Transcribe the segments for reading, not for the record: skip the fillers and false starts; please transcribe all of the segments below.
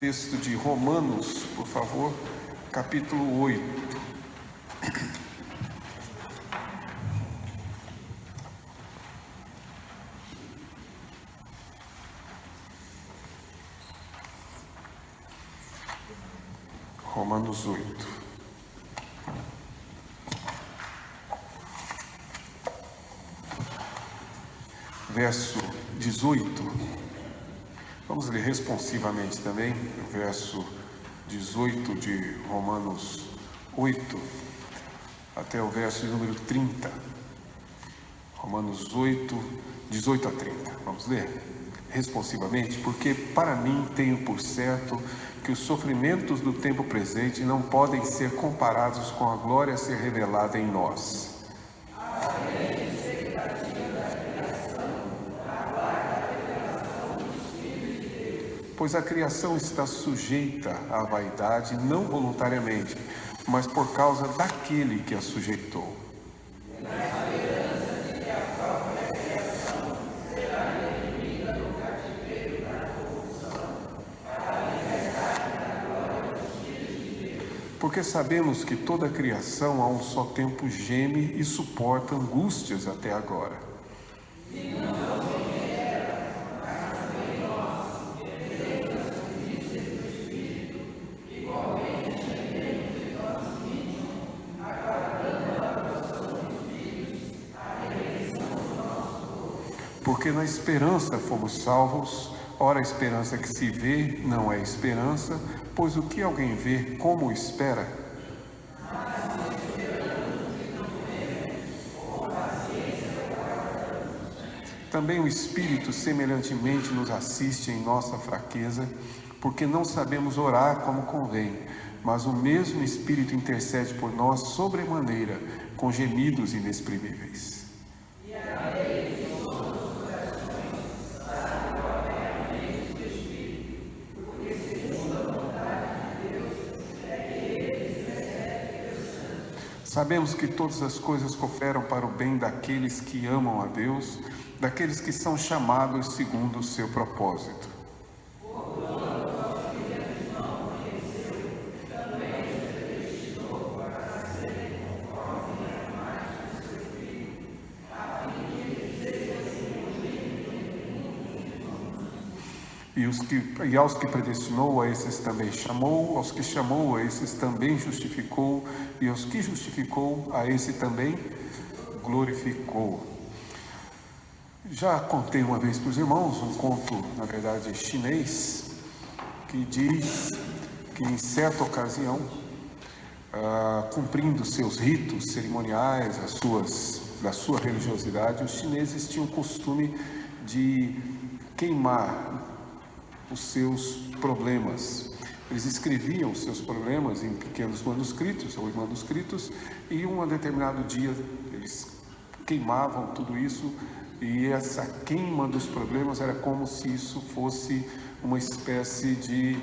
Texto de Romanos, por favor, capítulo 8. Romanos 8. Verso 18. Vamos ler responsivamente também o verso 18 de Romanos 8 até o verso de número 30. Romanos 8, 18 a 30. Vamos ler responsivamente, porque para mim tenho por certo que os sofrimentos do tempo presente não podem ser comparados com a glória a ser revelada em nós. Pois a criação está sujeita à vaidade, não voluntariamente, mas por causa daquele que a sujeitou. Porque sabemos que toda a criação a um só tempo geme e suporta angústias até agora. Porque na esperança fomos salvos. Ora, a esperança que se vê não é esperança, pois o que alguém vê, como espera? Também o Espírito semelhantemente nos assiste em nossa fraqueza, porque não sabemos orar como convém, mas o mesmo Espírito intercede por nós sobremaneira, com gemidos inexprimíveis. Sabemos que todas as coisas cooperam para o bem daqueles que amam a Deus, daqueles que são chamados segundo o seu propósito. E aos que predestinou, a esses também chamou, aos que chamou, a esses também justificou, e aos que justificou, a esse também glorificou. Já contei uma vez para os irmãos um conto, na verdade, chinês, que diz que em certa ocasião, cumprindo seus ritos cerimoniais, da sua religiosidade, os chineses tinham o costume de queimar os seus problemas. Eles escreviam os seus problemas em pequenos manuscritos ou em manuscritos, e um determinado dia eles queimavam tudo isso, e essa queima dos problemas era como se isso fosse uma espécie de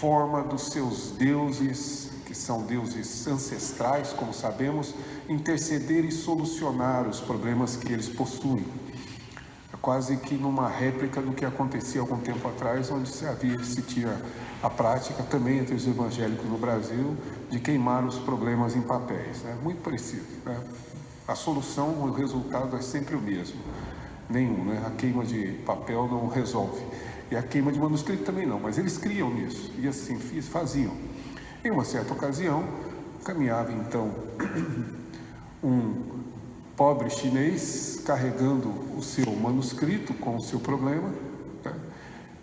forma dos seus deuses, que são deuses ancestrais, como sabemos, interceder e solucionar os problemas que eles possuem. Quase que numa réplica do que acontecia algum tempo atrás, onde se tinha a prática também entre os evangélicos no Brasil de queimar os problemas em papéis. Muito parecido. A solução, o resultado é sempre o mesmo. Nenhum. A queima de papel não resolve. E a queima de manuscrito também não, mas eles criam nisso. E assim faziam. Em uma certa ocasião, caminhava então um pobre chinês carregando o seu manuscrito com o seu problema,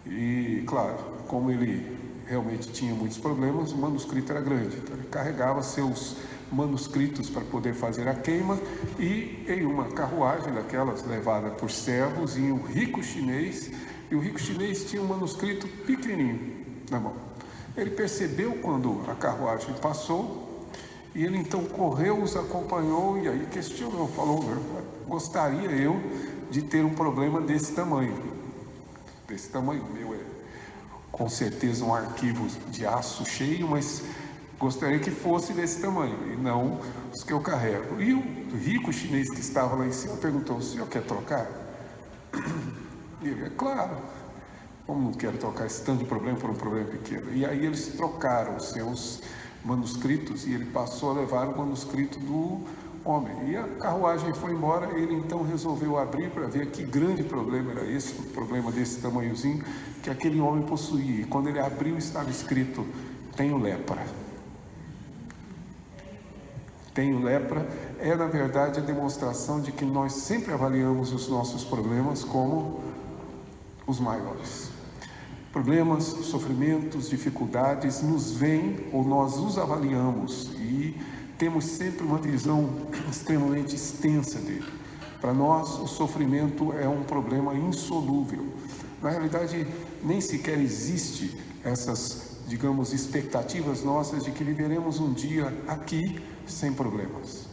e claro, como ele realmente tinha muitos problemas, o manuscrito era grande, então ele carregava seus manuscritos para poder fazer a queima, e em uma carruagem daquelas levada por servos ia um rico chinês, e o rico chinês tinha um manuscrito pequenininho na mão. Ele percebeu quando a carruagem passou, e ele então correu, os acompanhou e aí questionou, falou: gostaria eu de ter um problema desse tamanho. Desse tamanho, meu é com certeza um arquivo de aço cheio, mas gostaria que fosse desse tamanho, e não os que eu carrego. E o rico chinês que estava lá em cima perguntou: o senhor quer trocar? E ele: é claro. Como não quero trocar esse tanto de problema por um problema pequeno? E aí eles trocaram os seus manuscritos e ele passou a levar o manuscrito do homem. E a carruagem foi embora, ele então resolveu abrir para ver que grande problema era esse, um problema desse tamanhozinho, que aquele homem possuía. E quando ele abriu, estava escrito: tenho lepra. Tenho lepra é, na verdade, a demonstração de que nós sempre avaliamos os nossos problemas como os maiores. Problemas, sofrimentos, dificuldades nos vêm ou nós os avaliamos e temos sempre uma visão extremamente extensa dele. Para nós, o sofrimento é um problema insolúvel. Na realidade, nem sequer existe essas, digamos, expectativas nossas de que viveremos um dia aqui sem problemas.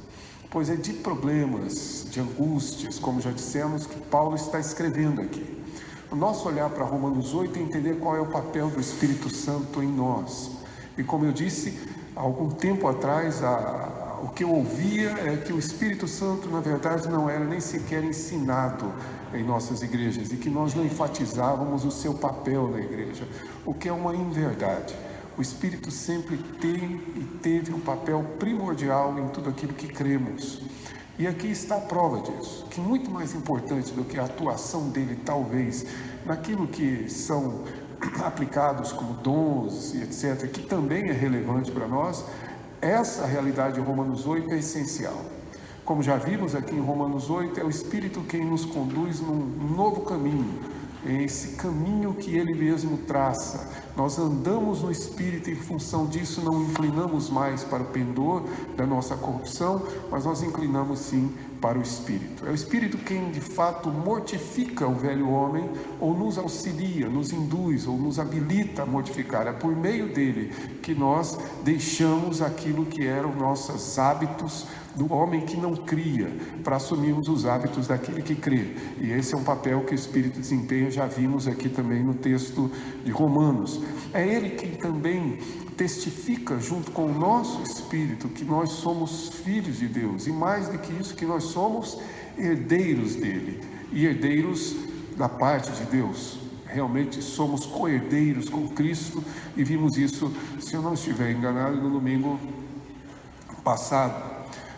Pois é de problemas, de angústias, como já dissemos, que Paulo está escrevendo aqui. O nosso olhar para Romanos 8 é entender qual é o papel do Espírito Santo em nós. E como eu disse, há algum tempo atrás, o que eu ouvia é que o Espírito Santo, na verdade, não era nem sequer ensinado em nossas igrejas e que nós não enfatizávamos o seu papel na igreja, o que é uma inverdade. O Espírito sempre tem e teve um papel primordial em tudo aquilo que cremos. E aqui está a prova disso, que muito mais importante do que a atuação dele, talvez, naquilo que são aplicados como dons e etc., que também é relevante para nós, essa realidade de Romanos 8 é essencial. Como já vimos aqui em Romanos 8, é o Espírito quem nos conduz num novo caminho, esse caminho que ele mesmo traça. Nós andamos no Espírito e em função disso não inclinamos mais para o pendor da nossa corrupção, mas nós inclinamos sim para o Espírito. É o Espírito quem de fato mortifica o velho homem, ou nos auxilia, nos induz, ou nos habilita a mortificar. É por meio dele que nós deixamos aquilo que eram nossos hábitos do homem que não cria, para assumirmos os hábitos daquele que crê. E esse é um papel que o Espírito desempenha, já vimos aqui também no texto de Romanos. É ele quem também testifica junto com o nosso Espírito que nós somos filhos de Deus, e mais do que isso, que nós somos herdeiros dele, e herdeiros da parte de Deus. Realmente somos co-herdeiros com Cristo, e vimos isso, se eu não estiver enganado, no domingo passado.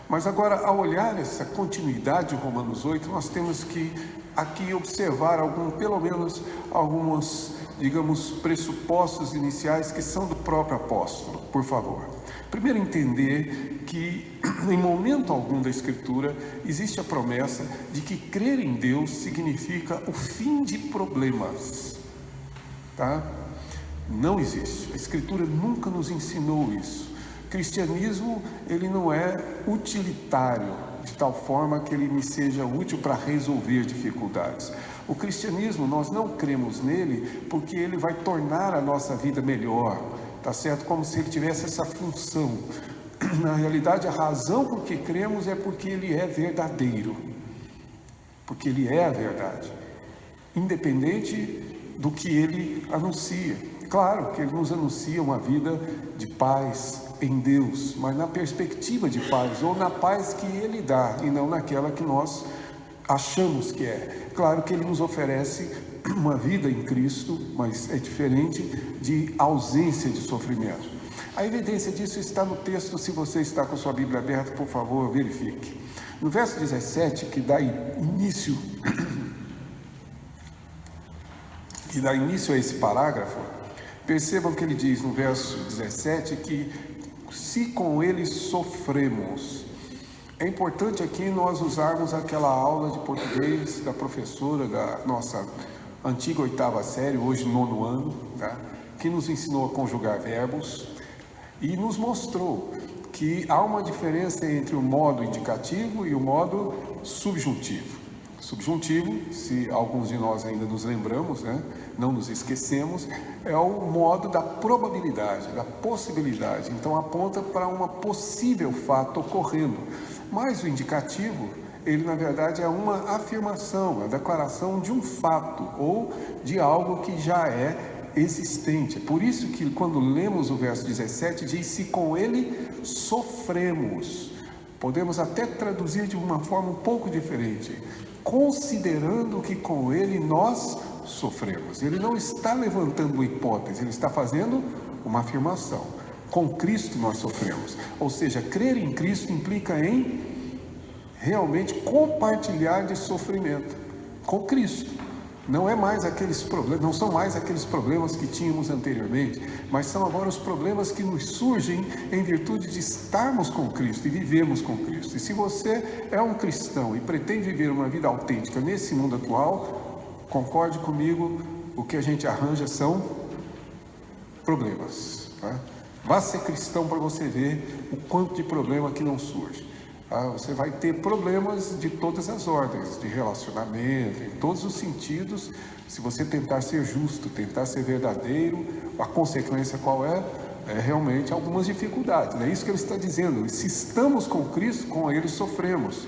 Mas agora, ao olhar essa continuidade de Romanos 8, nós temos que aqui observar pelo menos alguns, digamos, pressupostos iniciais que são do próprio apóstolo, por favor. Primeiro, entender que em momento algum da Escritura existe a promessa de que crer em Deus significa o fim de problemas, tá? Não existe. A Escritura nunca nos ensinou isso. O cristianismo, ele não é utilitário, de tal forma que ele me seja útil para resolver dificuldades. O cristianismo, nós não cremos nele porque ele vai tornar a nossa vida melhor, tá certo? Como se ele tivesse essa função. Na realidade, a razão por que cremos é porque ele é verdadeiro, porque ele é a verdade, independente do que ele anuncia. Claro que ele nos anuncia uma vida de paz em Deus, mas na perspectiva de paz, ou na paz que ele dá, e não naquela que nós achamos que é. Claro que ele nos oferece uma vida em Cristo, mas é diferente de ausência de sofrimento. A evidência disso está no texto. Se você está com sua Bíblia aberta, por favor, verifique. No verso 17, que dá início a esse parágrafo, percebam que ele diz no verso 17 que se com ele sofremos. É importante aqui nós usarmos aquela aula de português da professora da nossa antiga 8ª série, hoje 9º ano, tá? Que nos ensinou a conjugar verbos e nos mostrou que há uma diferença entre o modo indicativo e o modo subjuntivo. Subjuntivo, se alguns de nós ainda nos lembramos, né? Não nos esquecemos, é o modo da probabilidade, da possibilidade. Então aponta para um possível fato ocorrendo. Mas o indicativo, ele na verdade é uma afirmação, a declaração de um fato ou de algo que já é existente. É por isso que quando lemos o verso 17, diz: se com ele sofremos. Podemos até traduzir de uma forma um pouco diferente: considerando que com ele nós sofremos. Ele não está levantando uma hipótese, ele está fazendo uma afirmação. Com Cristo nós sofremos. Ou seja, crer em Cristo implica em realmente compartilhar de sofrimento com Cristo. Não é mais aqueles problemas, não são mais aqueles problemas que tínhamos anteriormente, mas são agora os problemas que nos surgem em virtude de estarmos com Cristo e vivemos com Cristo. E se você é um cristão e pretende viver uma vida autêntica nesse mundo atual, concorde comigo, o que a gente arranja são problemas, tá? Vá ser cristão para você ver o quanto de problema que não surge. Você vai ter problemas de todas as ordens, de relacionamento, em todos os sentidos. Se você tentar ser justo, tentar ser verdadeiro, a consequência qual é? É realmente algumas dificuldades. É isso que ele está dizendo. Se estamos com Cristo, com Ele sofremos.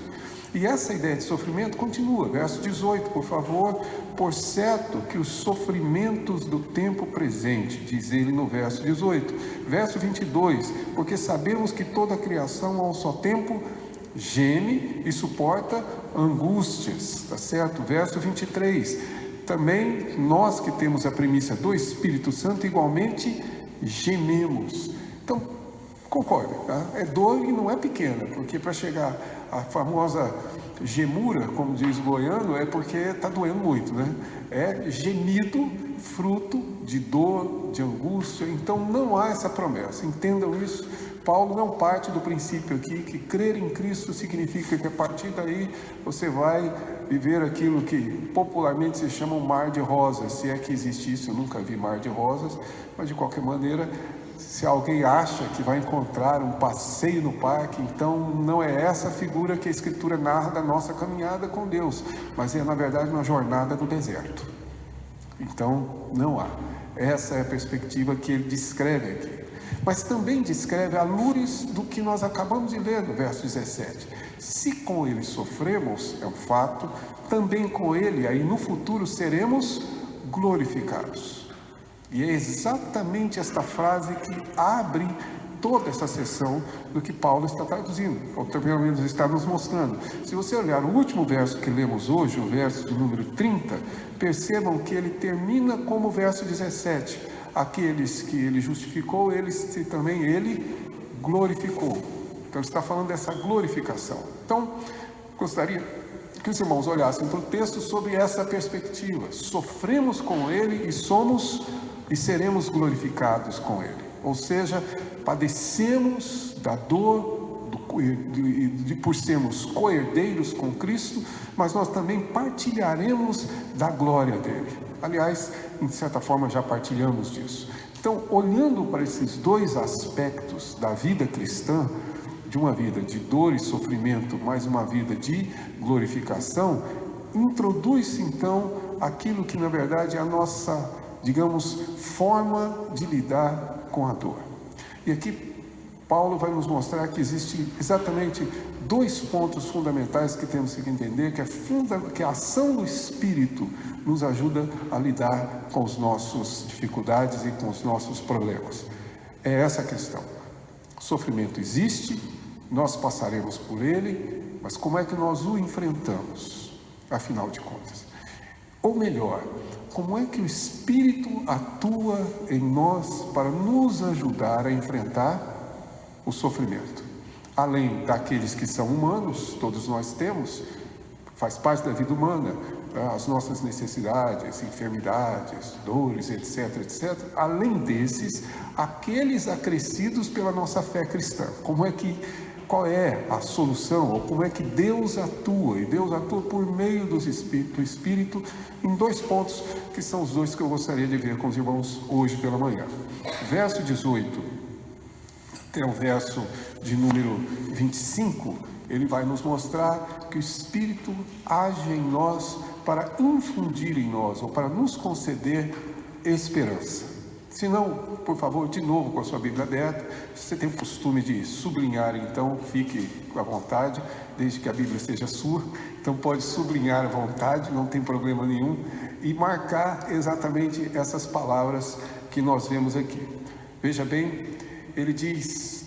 E essa ideia de sofrimento continua. Verso 18, por favor. Por certo que os sofrimentos do tempo presente, diz ele no verso 18. Verso 22, porque sabemos que toda a criação a um só tempo geme e suporta angústias, tá certo? Verso 23, também nós que temos a primícia do Espírito Santo igualmente gememos. Então, concorde, tá? É dor e não é pequena, porque para chegar à famosa gemura, como diz o goiano, é porque está doendo muito, né? É gemido, fruto de dor, de angústia. Então não há essa promessa, entendam isso. Paulo não parte do princípio aqui que crer em Cristo significa que a partir daí você vai viver aquilo que popularmente se chama um mar de rosas. Se é que existe isso, eu nunca vi mar de rosas, mas de qualquer maneira, se alguém acha que vai encontrar um passeio no parque, então não é essa a figura que a Escritura narra da nossa caminhada com Deus, mas é na verdade uma jornada no deserto. Então não há. Essa é a perspectiva que ele descreve aqui. Mas também descreve a luz do que nós acabamos de ler no verso 17. Se com ele sofremos, é um fato, também com ele, aí no futuro, seremos glorificados. E é exatamente esta frase que abre toda essa sessão do que Paulo está traduzindo, ou pelo menos está nos mostrando. Se você olhar o último verso que lemos hoje, o verso de número 30, percebam que ele termina como o verso 17. Aqueles que ele justificou, também ele glorificou. Então, ele está falando dessa glorificação. Então, gostaria que os irmãos olhassem para o texto sobre essa perspectiva. Sofremos com ele e seremos glorificados com ele. Ou seja, padecemos da dor por sermos co-herdeiros com Cristo, mas nós também partilharemos da glória dele. Aliás, em certa forma já partilhamos disso. Então, olhando para esses dois aspectos da vida cristã, de uma vida de dor e sofrimento, mais uma vida de glorificação, introduz-se então aquilo que na verdade é a nossa, digamos, forma de lidar com a dor. E aqui Paulo vai nos mostrar que existe exatamente dois pontos fundamentais que temos que entender, que a ação do Espírito nos ajuda a lidar com as nossas dificuldades e com os nossos problemas. É essa a questão. O sofrimento existe, nós passaremos por ele, mas como é que nós o enfrentamos, afinal de contas? Ou melhor, como é que o Espírito atua em nós para nos ajudar a enfrentar o sofrimento? Além daqueles que são humanos, todos nós temos, faz parte da vida humana, as nossas necessidades, enfermidades, dores, etc, etc. Além desses, aqueles acrescidos pela nossa fé cristã. Qual é a solução, ou como é que Deus atua? E Deus atua por meio do Espírito em dois pontos, que são os dois que eu gostaria de ver com os irmãos hoje pela manhã. Verso 18 até o verso de número 25, ele vai nos mostrar que o Espírito age em nós para infundir em nós, ou para nos conceder esperança. Se não, por favor, de novo com a sua Bíblia aberta. Se você tem o costume de sublinhar, então fique à vontade, desde que a Bíblia seja sua. Então pode sublinhar à vontade, não tem problema nenhum, e marcar exatamente essas palavras que nós vemos aqui. Veja bem, ele diz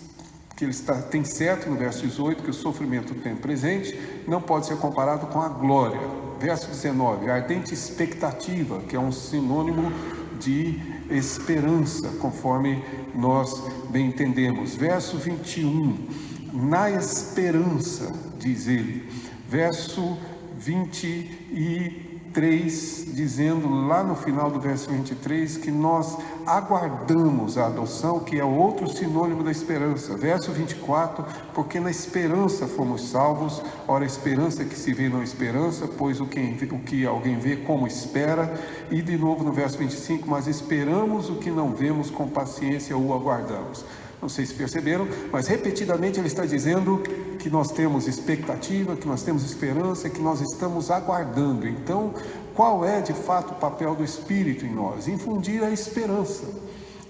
que tem certo no verso 18 que o sofrimento do tempo presente não pode ser comparado com a glória. verso 19, ardente expectativa, que é um sinônimo de esperança, conforme nós bem entendemos. Verso 21, na esperança, diz ele. Verso 23, dizendo lá no final do verso 23 que nós aguardamos a adoção, que é outro sinônimo da esperança. Verso 24, porque na esperança fomos salvos. Ora, a esperança que se vê não é esperança, pois o que alguém vê como espera. E de novo no verso 25, mas esperamos o que não vemos, com paciência o aguardamos. Não sei se perceberam, mas repetidamente ele está dizendo que nós temos expectativa, que nós temos esperança, que nós estamos aguardando. Então, qual é de fato o papel do Espírito em nós? Infundir a esperança,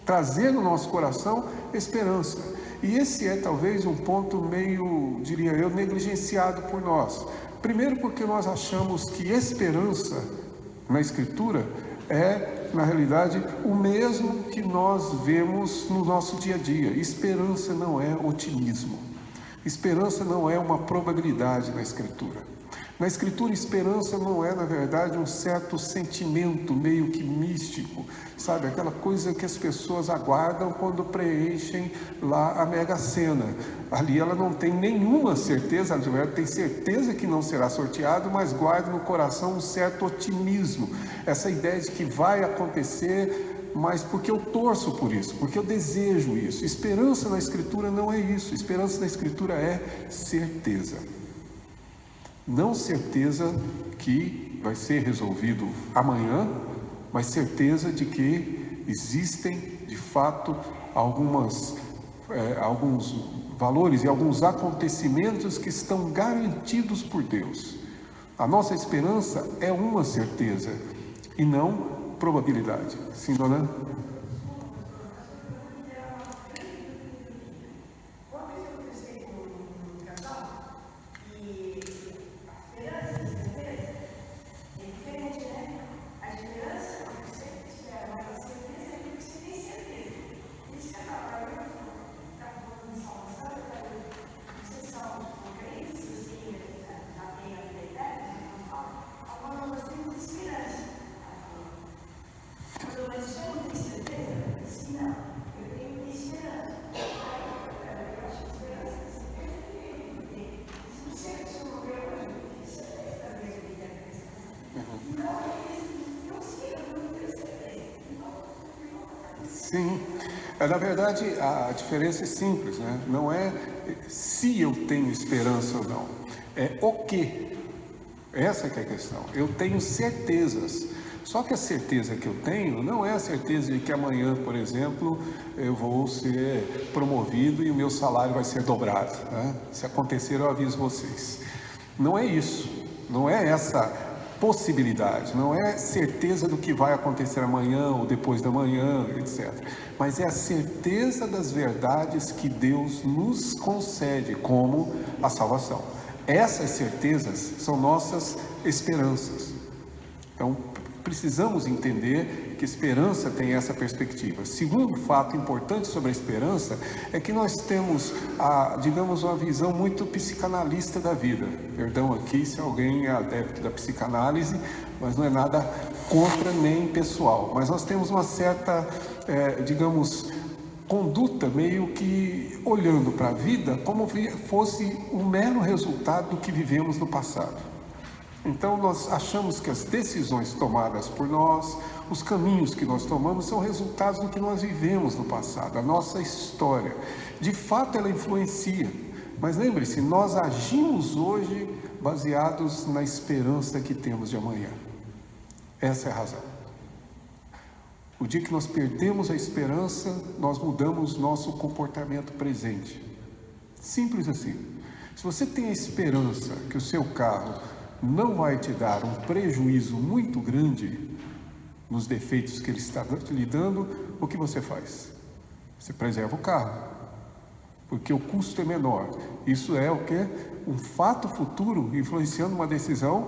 trazer no nosso coração esperança. E esse é talvez um ponto meio, diria eu, negligenciado por nós. Primeiro porque nós achamos que esperança na Escritura é, na realidade, o mesmo que nós vemos no nosso dia a dia. Esperança não é otimismo. Esperança não é uma probabilidade na Escritura. Na Escritura, esperança não é, na verdade, um certo sentimento meio que místico, sabe? Aquela coisa que as pessoas aguardam quando preenchem lá a Mega Sena. Ali ela não tem nenhuma certeza, ela tem certeza que não será sorteado, mas guarda no coração um certo otimismo. Essa ideia de que vai acontecer, mas porque eu torço por isso, porque eu desejo isso. Esperança na Escritura não é isso. Esperança na Escritura é certeza. Não certeza que vai ser resolvido amanhã, mas certeza de que existem, de fato, alguns valores e alguns acontecimentos que estão garantidos por Deus. A nossa esperança é uma certeza e não probabilidade. Sim, dona? Sim, na verdade a diferença é simples, né? Não é se eu tenho esperança ou não, é o que. Essa que é a questão. Eu tenho certezas, só que a certeza que eu tenho não é a certeza de que amanhã, por exemplo, eu vou ser promovido e o meu salário vai ser dobrado, né? Se acontecer, eu aviso vocês. Não é isso, não é essa possibilidade, não é certeza do que vai acontecer amanhã ou depois da manhã, etc. Mas é a certeza das verdades que Deus nos concede, como a salvação. Essas certezas são nossas esperanças. Então, precisamos entender que esperança tem essa perspectiva. Segundo fato importante sobre a esperança é que nós temos, digamos, uma visão muito psicanalista da vida. Perdão aqui se alguém é adepto da psicanálise, mas não é nada contra nem pessoal. Mas nós temos uma certa, digamos, conduta meio que olhando para a vida como fosse um mero resultado do que vivemos no passado. Então nós achamos que as decisões tomadas por nós, os caminhos que nós tomamos são resultados do que nós vivemos no passado, a nossa história. De fato ela influencia, mas lembre-se, nós agimos hoje baseados na esperança que temos de amanhã. Essa é a razão. O dia que nós perdemos a esperança, nós mudamos nosso comportamento presente. Simples assim. Se você tem a esperança que o seu carro não vai te dar um prejuízo muito grande nos defeitos que ele está lhe dando, o que você faz? Você preserva o carro, porque o custo é menor. Isso é o quê? Um fato futuro influenciando uma decisão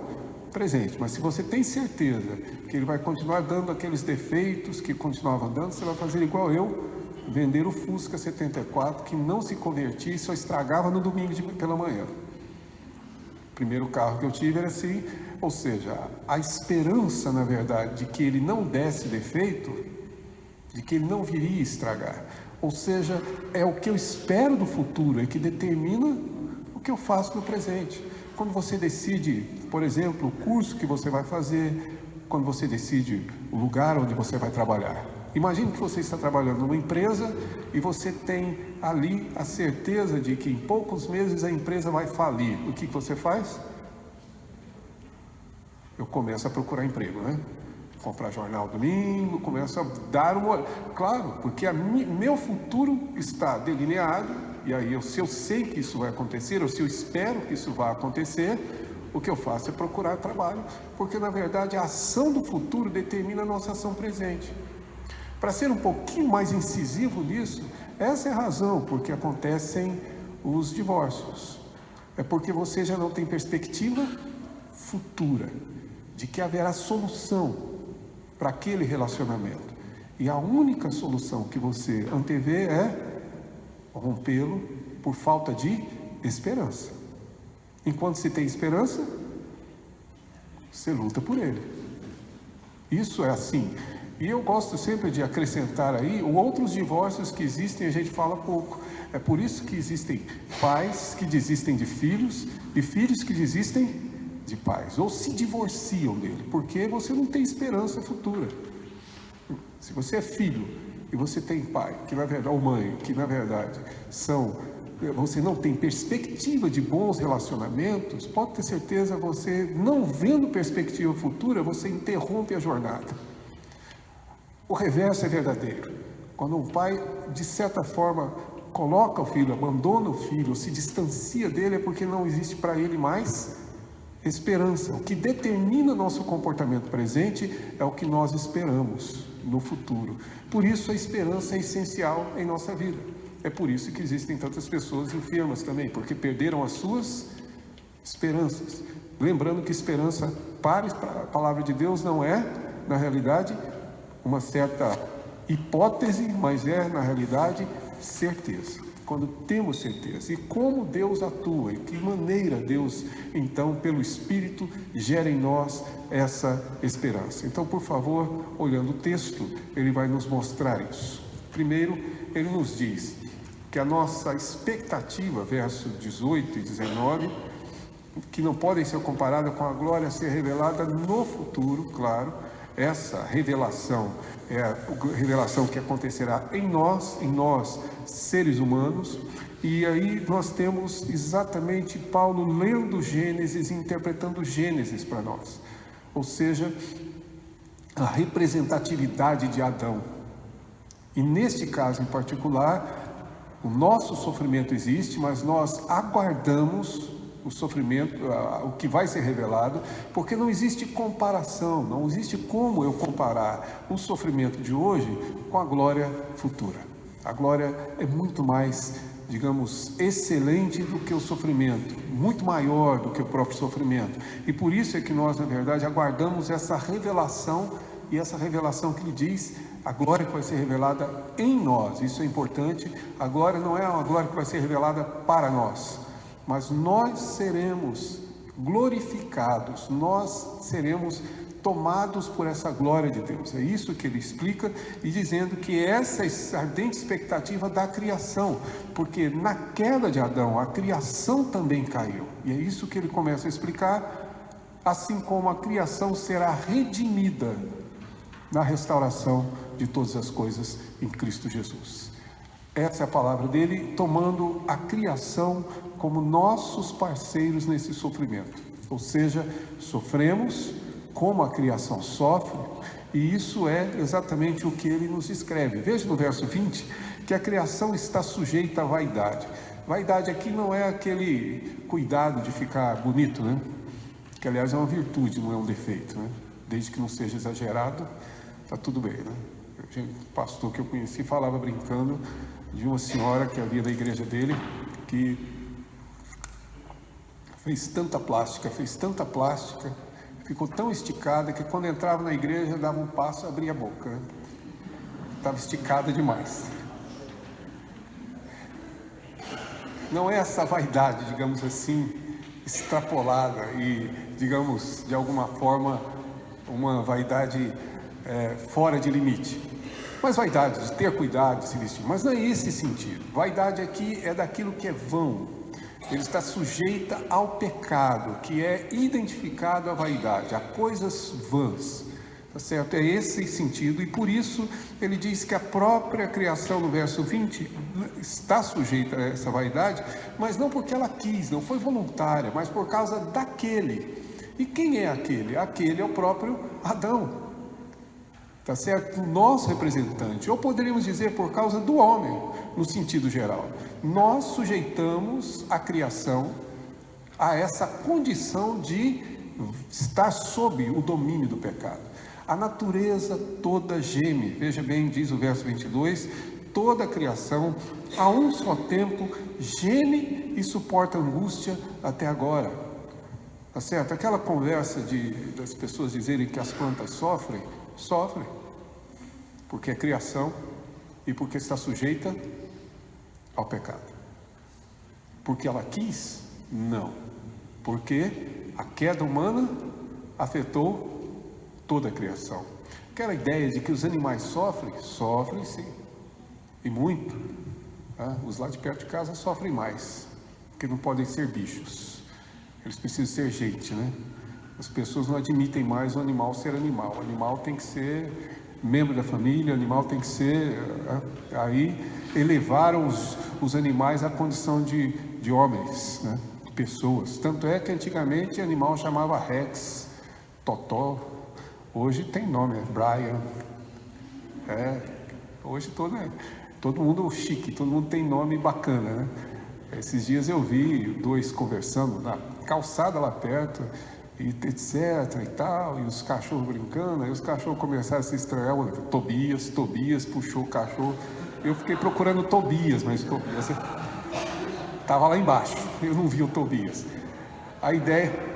presente. Mas se você tem certeza que ele vai continuar dando aqueles defeitos que continuavam dando, você vai fazer igual eu, vender o Fusca 74, que não se convertia e só estragava no domingo pela manhã. O primeiro carro que eu tive era assim, Ou seja, a esperança, na verdade, de que ele não desse defeito, de que ele não viria estragar. Ou seja, é o que eu espero do futuro, é que determina o que eu faço no presente. Quando você decide, por exemplo, o curso que você vai fazer, quando você decide o lugar onde você vai trabalhar. Imagine que você está trabalhando numa empresa e você tem ali a certeza de que em poucos meses a empresa vai falir. O que você faz? Eu começo a procurar emprego, né? Comprar jornal domingo, começo a dar uma... Claro, porque meu futuro está delineado, e aí se eu sei que isso vai acontecer, ou se eu espero que isso vá acontecer, o que eu faço é procurar trabalho, porque na verdade a ação do futuro determina a nossa ação presente. Para ser um pouquinho mais incisivo nisso, essa é a razão porque acontecem os divórcios. É porque você já não tem perspectiva futura de que haverá solução para aquele relacionamento. E a única solução que você antevê é rompê-lo por falta de esperança. Enquanto se tem esperança, você luta por ele. Isso é assim. E eu gosto sempre de acrescentar aí outros divórcios que existem, a gente fala pouco. É por isso que existem pais que desistem de filhos e filhos que desistem de pais, ou se divorciam dele, porque você não tem esperança futura. Se você é filho e você tem pai, que na verdade, ou mãe, que na verdade você não tem perspectiva de bons relacionamentos, pode ter certeza, você não vendo perspectiva futura, você interrompe a jornada. O reverso é verdadeiro. Quando um pai, de certa forma, coloca o filho, abandona o filho, se distancia dele, é porque não existe para ele mais esperança. O que determina nosso comportamento presente é o que nós esperamos no futuro. Por isso a esperança é essencial em nossa vida. É por isso que existem tantas pessoas enfermas também, porque perderam as suas esperanças. Lembrando que esperança, para a palavra de Deus, não é, na realidade, uma certa hipótese, mas é, na realidade, certeza. Quando temos certeza. E como Deus atua, e que maneira Deus, então, pelo Espírito, gera em nós essa esperança. Então, por favor, olhando o texto, ele vai nos mostrar isso. Primeiro, ele nos diz que a nossa expectativa, versos 18 e 19, que não podem ser comparadas com a glória a ser revelada no futuro, claro. Essa revelação é a revelação que acontecerá em nós seres humanos. E aí nós temos exatamente Paulo lendo Gênesis e interpretando Gênesis para nós. Ou seja, a representatividade de Adão. E neste caso em particular, o nosso sofrimento existe, mas nós aguardamos o sofrimento, o que vai ser revelado, porque não existe comparação, não existe como eu comparar o sofrimento de hoje com a glória futura. A glória é muito mais, digamos, excelente do que o sofrimento, muito maior do que o próprio sofrimento. E por isso é que nós, na verdade, aguardamos essa revelação, e essa revelação que ele diz, a glória que vai ser revelada em nós. Isso é importante. A glória não é uma glória que vai ser revelada para nós, mas nós seremos glorificados, nós seremos tomados por essa glória de Deus. É isso que ele explica, e dizendo que essa ardente expectativa da criação, porque na queda de Adão, a criação também caiu. E é isso que ele começa a explicar, assim como a criação será redimida na restauração de todas as coisas em Cristo Jesus. Essa é a palavra dele, tomando a criação como nossos parceiros nesse sofrimento. Ou seja, sofremos como a criação sofre, e isso é exatamente o que ele nos escreve. Veja no verso 20, que a criação está sujeita à vaidade. Vaidade aqui não é aquele cuidado de ficar bonito, né? Que aliás é uma virtude, não é um defeito, né? Desde que não seja exagerado, está tudo bem, né? O pastor que eu conheci falava brincando de uma senhora que havia da igreja dele, que fez tanta plástica, ficou tão esticada que quando entrava na igreja dava um passo e abria a boca, né? Estava esticada demais. Não é essa vaidade, digamos assim, extrapolada e, digamos, de alguma forma, uma vaidade fora de limite. Mas vaidade de ter cuidado de se vestir, mas não é esse sentido. Vaidade aqui é daquilo que é vão. Ele está sujeita ao pecado, que é identificado à vaidade, a coisas vãs. Tá certo? É esse sentido, e por isso ele diz que a própria criação, no verso 20, está sujeita a essa vaidade, mas não porque ela quis, não foi voluntária, mas por causa daquele. E quem é aquele? Aquele é o próprio Adão. Tá certo? O nosso representante, ou poderíamos dizer por causa do homem, no sentido geral. Nós sujeitamos a criação a essa condição de estar sob o domínio do pecado. A natureza toda geme, veja bem, diz o verso 22, toda a criação, a um só tempo, geme e suporta angústia até agora. Tá certo? Aquela conversa das pessoas dizerem que as plantas sofrem, porque é criação e porque está sujeita ao pecado. Porque ela quis? Não. Porque a queda humana afetou toda a criação. Aquela ideia de que os animais sofrem sim, e muito. Os lá de perto de casa sofrem mais, porque não podem ser bichos, eles precisam ser gente, né? As pessoas não admitem mais o animal ser animal. O animal tem que ser membro da família, o animal tem que ser... Aí elevaram os animais à condição de homens, né? De pessoas. Tanto é que antigamente o animal chamava Rex, Totó. Hoje tem nome, Brian. Hoje todo mundo chique, todo mundo tem nome bacana, né? Esses dias eu vi dois conversando na calçada lá perto, e etc e tal, e os cachorros brincando, aí os cachorros começaram a se estranhar, Tobias puxou o cachorro, eu fiquei procurando Tobias, mas Tobias estava lá embaixo, eu não vi o Tobias. A ideia...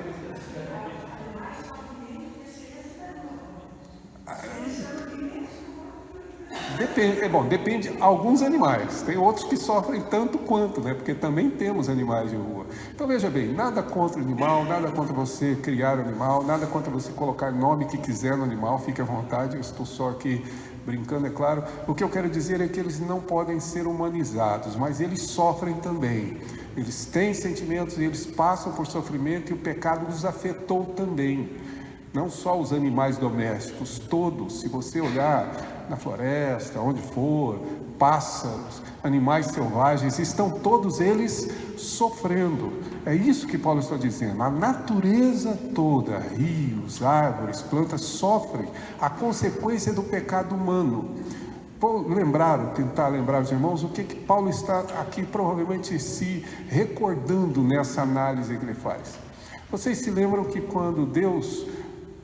Depende de alguns animais, tem outros que sofrem tanto quanto, né? Porque também temos animais de rua. Então veja bem, nada contra o animal, nada contra você criar o animal, nada contra você colocar o nome que quiser no animal, fique à vontade, eu estou só aqui brincando, é claro. O que eu quero dizer é que eles não podem ser humanizados, mas eles sofrem também. Eles têm sentimentos, eles passam por sofrimento e o pecado os afetou também. Não só os animais domésticos, todos, se você olhar na floresta, onde for, pássaros, animais selvagens, estão todos eles sofrendo. É isso que Paulo está dizendo. A natureza toda, rios, árvores, plantas, sofrem a consequência do pecado humano. Vou tentar lembrar os irmãos o que Paulo está aqui provavelmente se recordando nessa análise que ele faz. Vocês se lembram que quando Deus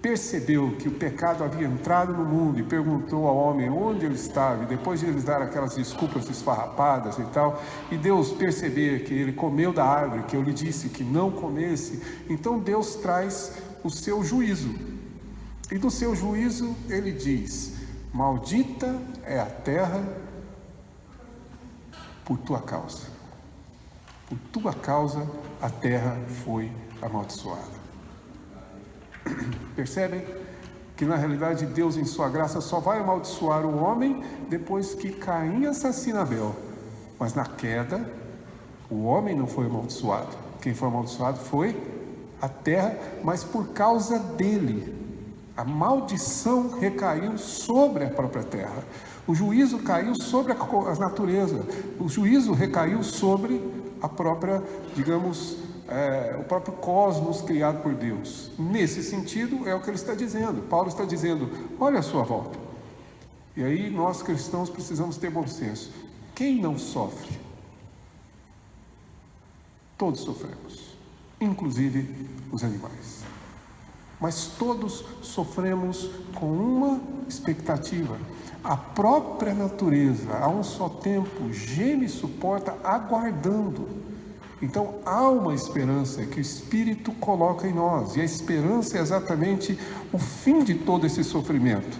percebeu que o pecado havia entrado no mundo e perguntou ao homem onde ele estava, e depois de eles dar aquelas desculpas esfarrapadas e tal, e Deus perceber que ele comeu da árvore, que eu lhe disse que não comesse, então Deus traz o seu juízo. E do seu juízo ele diz: maldita é a terra por tua causa. Por tua causa a terra foi amaldiçoada. Percebem que na realidade Deus em sua graça só vai amaldiçoar o homem depois que Caim assassina Abel. Mas na queda o homem não foi amaldiçoado. Quem foi amaldiçoado foi a terra, mas por causa dele. A maldição recaiu sobre a própria terra. O juízo caiu sobre a natureza. O juízo recaiu sobre a própria, digamos, o próprio cosmos criado por Deus. Nesse sentido é o que ele está dizendo. Paulo está dizendo: olha a sua volta. E aí nós cristãos precisamos ter bom senso. Quem não sofre? Todos sofremos, inclusive os animais. Mas todos sofremos com uma expectativa. A própria natureza, a um só tempo, geme e suporta, aguardando. Então há uma esperança que o Espírito coloca em nós, e a esperança é exatamente o fim de todo esse sofrimento.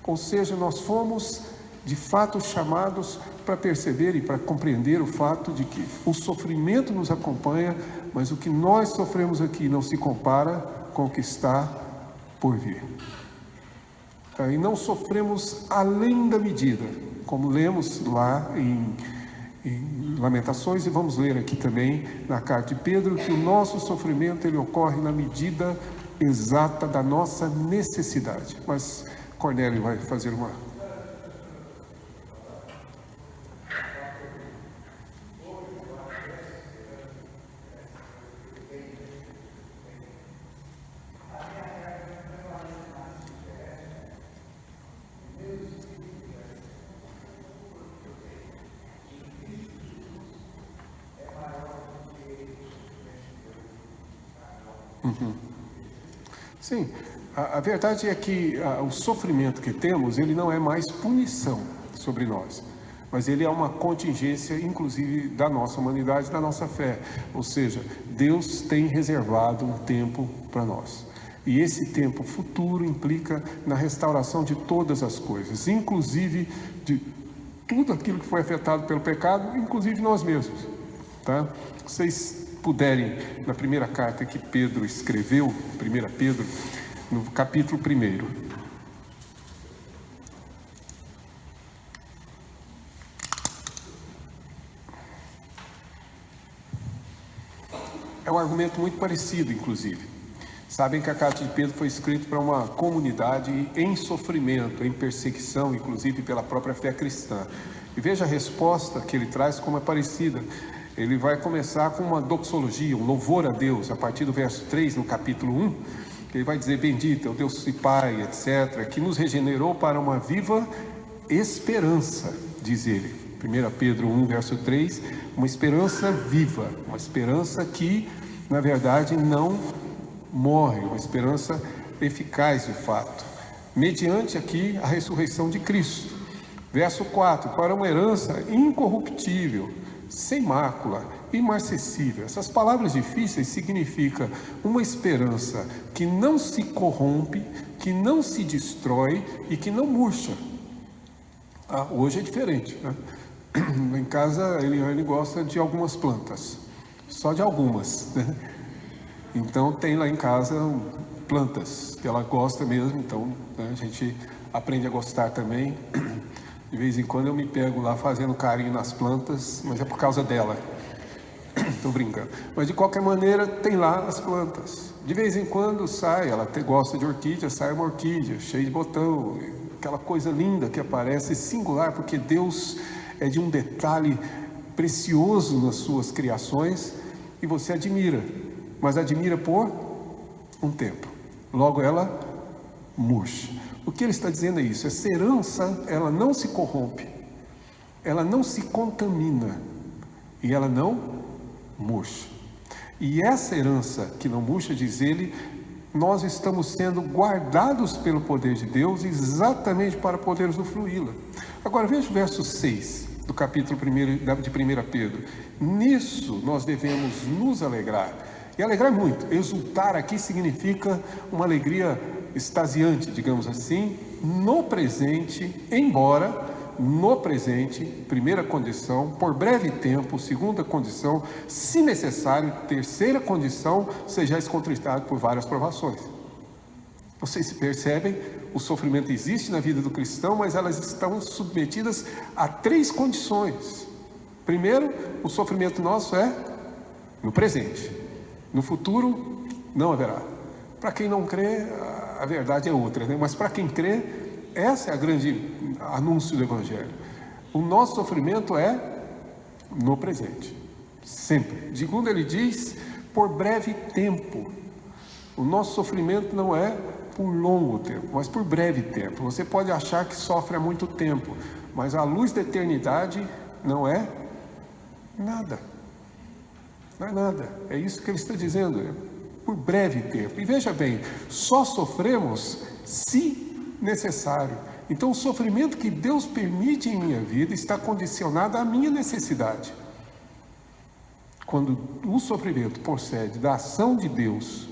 Ou seja, nós fomos de fato chamados para perceber e para compreender o fato de que o sofrimento nos acompanha, mas o que nós sofremos aqui não se compara com o que está por vir. E não sofremos além da medida, como lemos lá em Lamentações, e vamos ler aqui também na carta de Pedro, que o nosso sofrimento ele ocorre na medida exata da nossa necessidade. Mas Cornélio vai fazer uma... Sim, a verdade é que o sofrimento que temos, ele não é mais punição sobre nós, mas ele é uma contingência, inclusive, da nossa humanidade, da nossa fé. Ou seja, Deus tem reservado um tempo para nós. E esse tempo futuro implica na restauração de todas as coisas, inclusive de tudo aquilo que foi afetado pelo pecado, inclusive nós mesmos. Tá? Vocês puderem, na primeira carta que Pedro escreveu, 1 Pedro, no capítulo 1. É um argumento muito parecido, inclusive. Sabem que a carta de Pedro foi escrita para uma comunidade em sofrimento, em perseguição, inclusive pela própria fé cristã. E veja a resposta que ele traz como é parecida. Ele vai começar com uma doxologia, um louvor a Deus, a partir do verso 3, no capítulo 1, que ele vai dizer: bendito é o Deus e Pai, etc., que nos regenerou para uma viva esperança, diz ele. 1 Pedro 1, verso 3, uma esperança viva, uma esperança que, na verdade, não morre, uma esperança eficaz de fato, mediante aqui a ressurreição de Cristo. Verso 4, para uma herança incorruptível, sem mácula, imarcessível. Essas palavras difíceis significam uma esperança que não se corrompe, que não se destrói e que não murcha. Hoje é diferente, né? Em casa a Eliane gosta de algumas plantas, só de algumas, né? Então tem lá em casa plantas que ela gosta mesmo, então, né, a gente aprende a gostar também. De vez em quando eu me pego lá fazendo carinho nas plantas, mas é por causa dela. Estou brincando. Mas de qualquer maneira, tem lá as plantas. De vez em quando sai, ela gosta de orquídea, sai uma orquídea cheia de botão, aquela coisa linda que aparece, singular, porque Deus é de um detalhe precioso nas suas criações, e você admira, mas admira por um tempo. Logo ela murcha. O que ele está dizendo é isso: essa herança, ela não se corrompe, ela não se contamina e ela não murcha. E essa herança que não murcha, diz ele, nós estamos sendo guardados pelo poder de Deus exatamente para poder usufruí-la. Agora veja o verso 6 do capítulo 1 de 1 Pedro. Nisso nós devemos nos alegrar, e alegrar muito. Exultar aqui significa uma alegria extasiante, digamos assim, no presente, embora no presente, primeira condição, por breve tempo, segunda condição, se necessário, terceira condição, sejais contristados por várias provações. Vocês se percebem, o sofrimento existe na vida do cristão, mas elas estão submetidas a 3 condições. Primeiro, o sofrimento nosso é no presente, no futuro não haverá. Para quem não crê, a verdade é outra, né? Mas para quem crê, essa é a grande anúncio do Evangelho. O nosso sofrimento é no presente, sempre. Segundo ele diz, por breve tempo. O nosso sofrimento não é por longo tempo, mas por breve tempo. Você pode achar que sofre há muito tempo, mas a luz da eternidade não é nada. Não é nada. É isso que ele está dizendo, é por breve tempo. E veja bem, só sofremos se necessário. Então o sofrimento que Deus permite em minha vida está condicionado à minha necessidade. Quando o sofrimento procede da ação de Deus,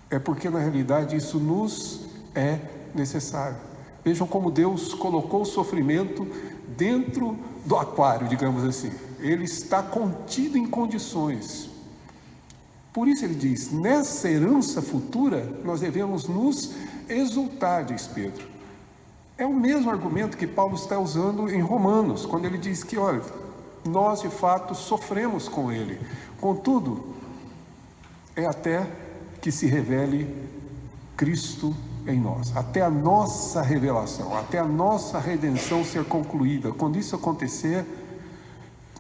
é porque na realidade isso nos é necessário. Vejam como Deus colocou o sofrimento dentro do aquário, digamos assim. Ele está contido em condições. Por isso ele diz, nessa herança futura, nós devemos nos exultar, diz Pedro. É o mesmo argumento que Paulo está usando em Romanos, quando ele diz que, olha, nós de fato sofremos com ele. Contudo, é até que se revele Cristo em nós, até a nossa revelação, até a nossa redenção ser concluída. Quando isso acontecer,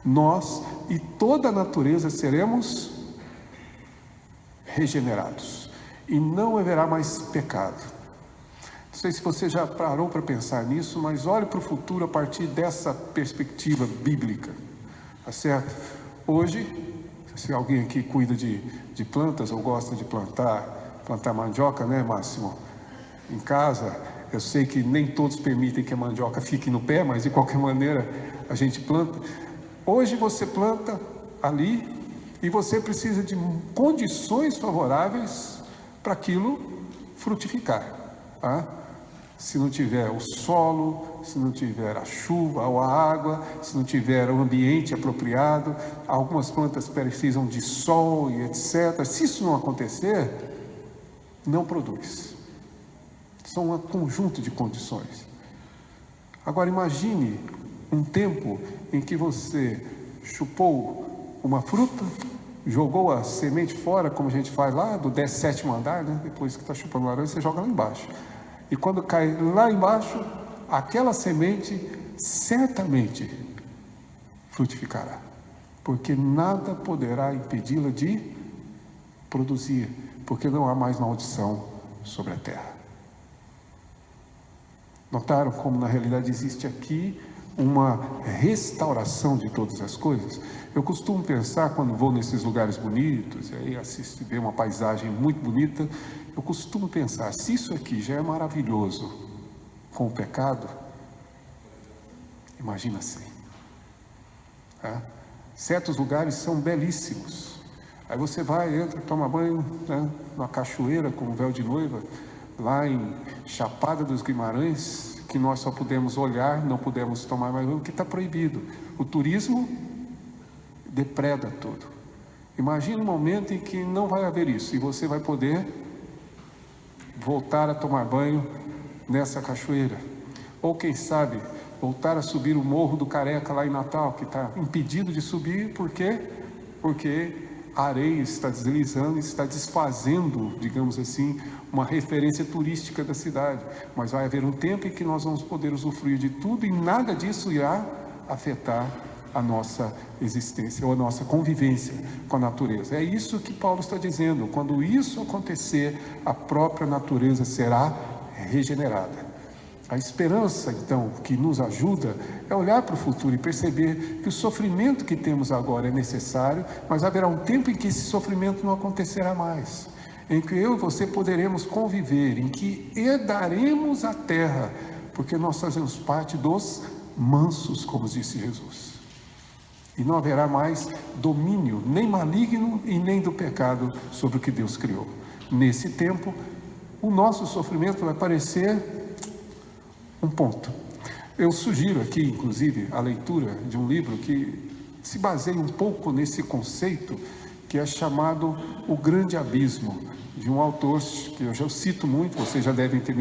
nós e toda a natureza seremos regenerados e não haverá mais pecado. Não sei se você já parou para pensar nisso, mas olhe para o futuro a partir dessa perspectiva bíblica, tá certo? Hoje, se alguém aqui cuida de plantas ou gosta de plantar mandioca, né, Máximo? Em casa, eu sei que nem todos permitem que a mandioca fique no pé, mas de qualquer maneira a gente planta. Hoje você planta ali e você precisa de condições favoráveis para aquilo frutificar, tá? Se não tiver o solo, se não tiver a chuva ou a água, se não tiver o ambiente apropriado, algumas plantas precisam de sol e etc. Se isso não acontecer, não produz. São um conjunto de condições. Agora imagine um tempo em que você chupou uma fruta, jogou a semente fora, como a gente faz lá do 17º andar, né? Depois que está chupando laranja, você joga lá embaixo. E quando cai lá embaixo, aquela semente certamente frutificará, porque nada poderá impedi-la de produzir, porque não há mais maldição sobre a terra. Notaram como na realidade existe aqui uma restauração de todas as coisas? Eu costumo pensar, quando vou nesses lugares bonitos, e aí assisto e ver uma paisagem muito bonita, eu costumo pensar, se isso aqui já é maravilhoso com o pecado, imagina assim. Tá? Certos lugares são belíssimos. Aí você vai, entra, toma banho, né, numa cachoeira com um véu de noiva, lá em Chapada dos Guimarães, que nós só podemos olhar, não podemos tomar mais banho, porque está proibido. O turismo depreda tudo. Imagine um momento em que não vai haver isso, e você vai poder voltar a tomar banho nessa cachoeira. Ou quem sabe, voltar a subir o Morro do Careca lá em Natal, que está impedido de subir, por quê? Porque a areia está deslizando, está desfazendo, digamos assim, uma referência turística da cidade. Mas vai haver um tempo em que nós vamos poder usufruir de tudo e nada disso irá afetar a nossa existência ou a nossa convivência com a natureza. É isso que Paulo está dizendo. Quando isso acontecer, a própria natureza será regenerada. A esperança, então, que nos ajuda é olhar para o futuro e perceber que o sofrimento que temos agora é necessário, mas haverá um tempo em que esse sofrimento não acontecerá mais, em que eu e você poderemos conviver, em que herdaremos a terra, porque nós fazemos parte dos mansos, como disse Jesus. E não haverá mais domínio, nem maligno e nem do pecado sobre o que Deus criou. Nesse tempo, o nosso sofrimento vai parecer um ponto. Eu sugiro aqui, inclusive, a leitura de um livro que se baseia um pouco nesse conceito, que é chamado O Grande Abismo, de um autor que eu já cito muito, vocês já devem ter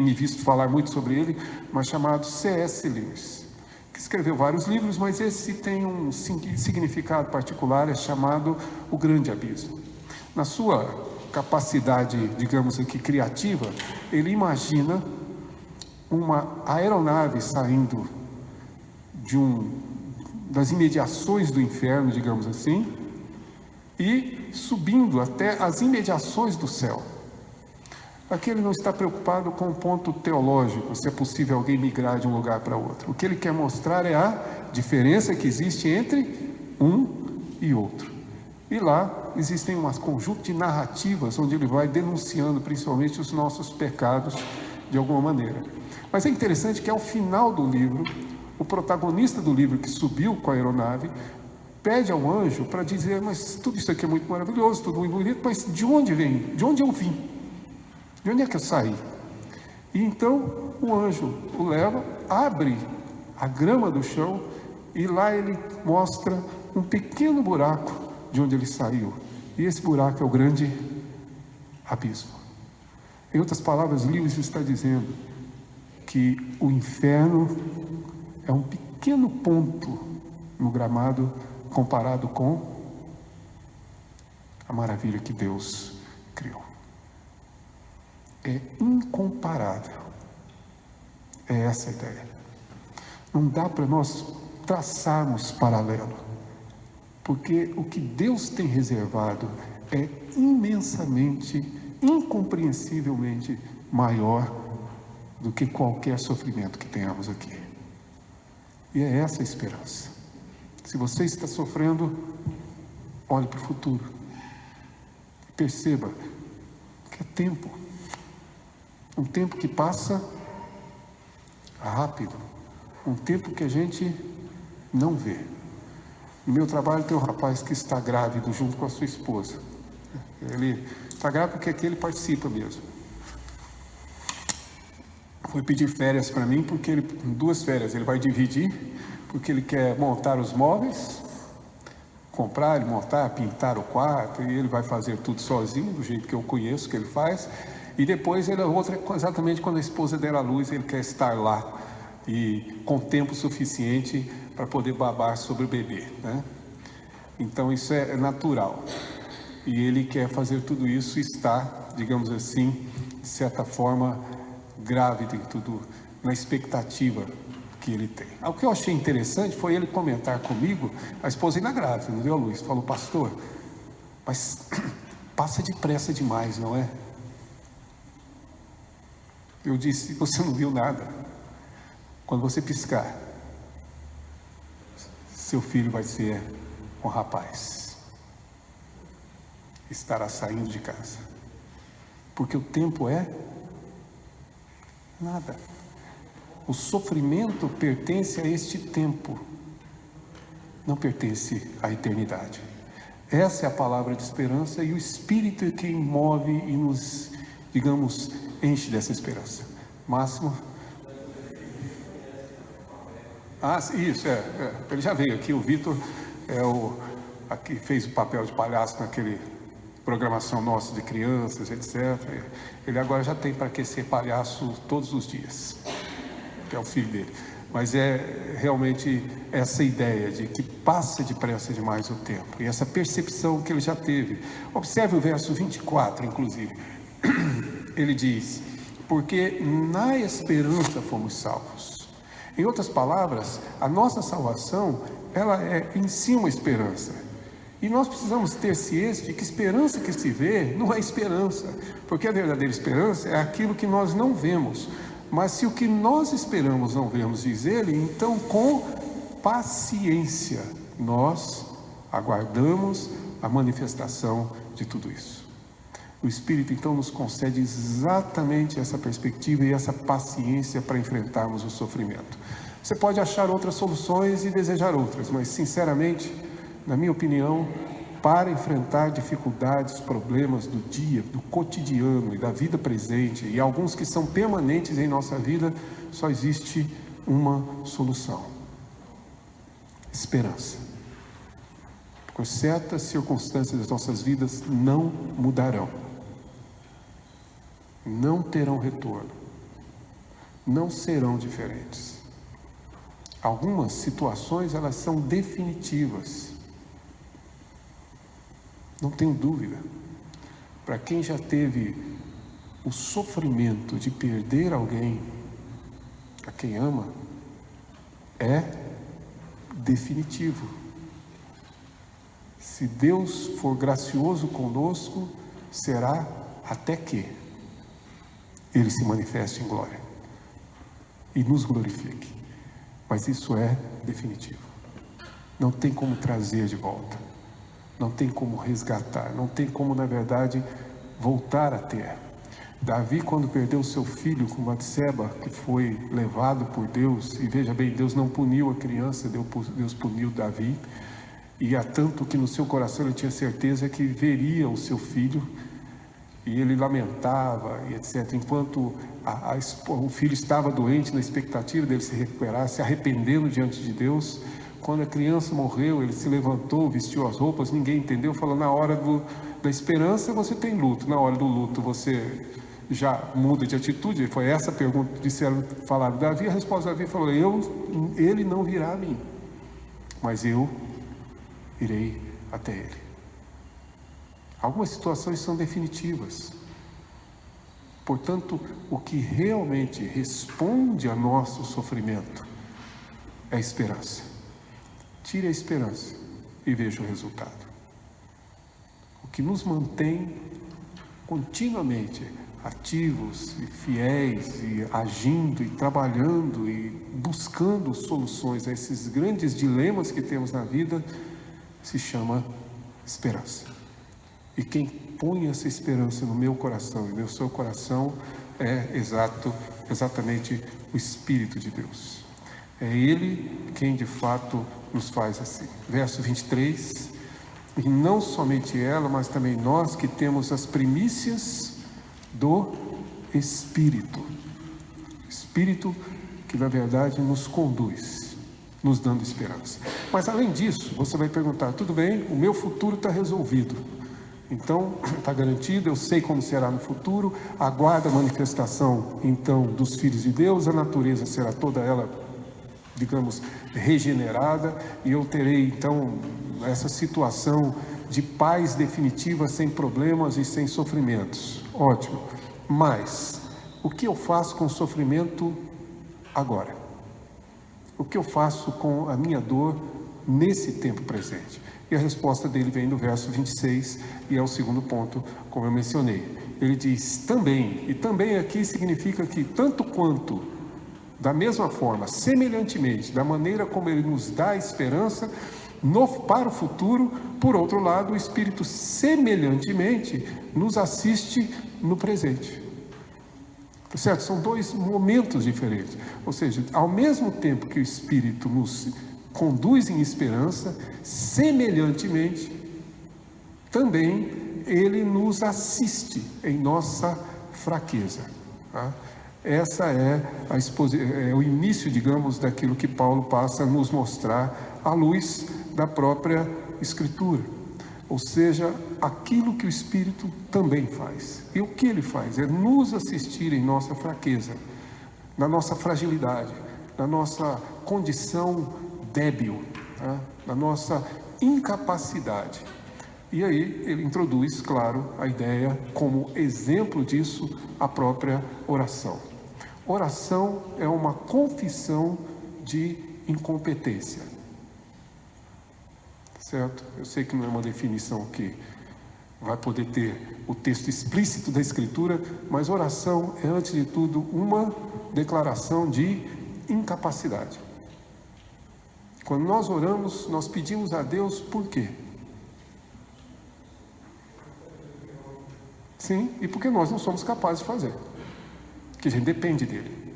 me visto falar muito sobre ele, mas chamado C.S. Lewis, que escreveu vários livros, mas esse tem um significado particular, é chamado O Grande Abismo. Na sua capacidade, digamos aqui, criativa, ele imagina uma aeronave saindo das imediações do inferno, digamos assim, e subindo até as imediações do céu. Aqui ele não está preocupado com o ponto teológico, se é possível alguém migrar de um lugar para outro. O que ele quer mostrar é a diferença que existe entre um e outro. E lá existem um conjunto de narrativas onde ele vai denunciando principalmente os nossos pecados de alguma maneira. Mas é interessante que ao final do livro, o protagonista do livro que subiu com a aeronave pede ao anjo para dizer, mas tudo isso aqui é muito maravilhoso, tudo muito bonito, mas de onde vem? De onde eu vim? De onde é que eu saí? E então o anjo o leva, abre a grama do chão, e lá ele mostra um pequeno buraco de onde ele saiu. E esse buraco é o grande abismo. Em outras palavras, Lewis está dizendo que o inferno é um pequeno ponto no gramado comparado com a maravilha que Deus criou. É incomparável. É essa a ideia. Não dá para nós traçarmos paralelo, porque o que Deus tem reservado é imensamente, incompreensivelmente maior do que qualquer sofrimento que tenhamos aqui. E é essa a esperança. Se você está sofrendo, olhe para o futuro. Perceba que é tempo. Um tempo que passa rápido. Um tempo que a gente não vê. No meu trabalho tem um rapaz que está grávido junto com a sua esposa. Ele está grávido porque aqui ele participa mesmo. Foi pedir férias para mim, porque ele, 2 férias, ele vai dividir, porque ele quer montar os móveis, comprar, montar, pintar o quarto, e ele vai fazer tudo sozinho, do jeito que eu conheço que ele faz, e depois ele, exatamente quando a esposa der à luz, ele quer estar lá, e com tempo suficiente para poder babar sobre o bebê, né? Então isso é natural, e ele quer fazer tudo isso e está, digamos assim, de certa forma, grávido em tudo, na expectativa que ele tem. O que eu achei interessante foi ele comentar comigo, a esposa ainda grávida, não deu a luz, falou: pastor, mas passa depressa demais, não é? Eu disse: você não viu nada. Quando você piscar, seu filho vai ser um rapaz, estará saindo de casa, porque o tempo é nada. O sofrimento pertence a este tempo, não pertence à eternidade. Essa é a palavra de esperança, e o Espírito é quem move e nos, digamos, enche dessa esperança. Máximo? Isso, ele já veio aqui, o Vitor aqui fez o papel de palhaço naquele programação nossa de crianças, etc. Ele agora já tem para aquecer palhaço todos os dias, que é o filho dele. Mas é realmente essa ideia de que passa depressa demais o tempo, e essa percepção que ele já teve. Observe o verso 24, inclusive. Ele diz: porque na esperança fomos salvos. Em outras palavras, a nossa salvação, ela é em si uma esperança. E nós precisamos ter ciência de que esperança que se vê não é esperança, porque a verdadeira esperança é aquilo que nós não vemos. Mas se o que nós esperamos não vemos, diz ele, então com paciência nós aguardamos a manifestação de tudo isso. O Espírito então nos concede exatamente essa perspectiva e essa paciência para enfrentarmos o sofrimento. Você pode achar outras soluções e desejar outras, mas sinceramente, na minha opinião, para enfrentar dificuldades, problemas do dia, do cotidiano e da vida presente, e alguns que são permanentes em nossa vida, só existe uma solução: esperança. Pois certas circunstâncias das nossas vidas não mudarão, não terão retorno, não serão diferentes. Algumas situações, elas são definitivas. Não tenho dúvida. Para quem já teve o sofrimento de perder alguém a quem ama, é definitivo. Se Deus for gracioso conosco, será até que Ele se manifeste em glória e nos glorifique. Mas isso é definitivo. Não tem como trazer de volta. Não tem como resgatar. Não tem como, na verdade, voltar a ter. Davi, quando perdeu seu filho com Batseba, que foi levado por Deus, e veja bem, Deus não puniu a criança, Deus puniu Davi, e há tanto que no seu coração ele tinha certeza que veria o seu filho, e ele lamentava, e etc. Enquanto o filho estava doente, na expectativa dele se recuperar, se arrependendo diante de Deus. Quando a criança morreu, ele se levantou, vestiu as roupas, ninguém entendeu, falou: na hora da esperança você tem luto, na hora do luto você já muda de atitude. Foi essa a pergunta que falaram Davi. A resposta de Davi falou: ele não virá a mim, mas eu irei até ele. Algumas situações são definitivas. Portanto, o que realmente responde a nosso sofrimento é a esperança. Tire a esperança e veja o resultado. O que nos mantém continuamente ativos e fiéis, e agindo e trabalhando e buscando soluções a esses grandes dilemas que temos na vida, se chama esperança. E quem põe essa esperança no meu coração e no seu coração é exatamente o Espírito de Deus. É Ele quem de fato nos faz assim. Verso 23, e não somente ela, mas também nós que temos as primícias do Espírito. Espírito que na verdade nos conduz, nos dando esperança. Mas além disso, você vai perguntar: tudo bem, o meu futuro está resolvido. Então, está garantido, eu sei como será no futuro, aguarda a manifestação, então, dos filhos de Deus, a natureza será toda ela, digamos, regenerada, e eu terei, então, essa situação de paz definitiva, sem problemas e sem sofrimentos. Ótimo. Mas, o que eu faço com o sofrimento agora? O que eu faço com a minha dor nesse tempo presente? E a resposta dele vem no verso 26, e é o segundo ponto, como eu mencionei. Ele diz também, e também aqui significa que tanto quanto, da mesma forma, semelhantemente, da maneira como ele nos dá esperança para o futuro, por outro lado, o Espírito semelhantemente nos assiste no presente. Certo? São dois momentos diferentes. Ou seja, ao mesmo tempo que o Espírito nos conduz em esperança, semelhantemente, também ele nos assiste em nossa fraqueza. Tá? Essa é o início, digamos, daquilo que Paulo passa a nos mostrar à luz da própria Escritura. Ou seja, aquilo que o Espírito também faz. E o que ele faz? É nos assistir em nossa fraqueza, na nossa fragilidade, na nossa condição débil, tá? Na nossa incapacidade. E aí ele introduz, claro, a ideia, como exemplo disso, a própria oração. Oração é uma confissão de incompetência. Certo? Eu sei que não é uma definição que vai poder ter o texto explícito da Escritura, mas oração é, antes de tudo, uma declaração de incapacidade. Quando nós oramos, nós pedimos a Deus por quê? Sim, e porque nós não somos capazes de fazer. Porque a gente depende dele.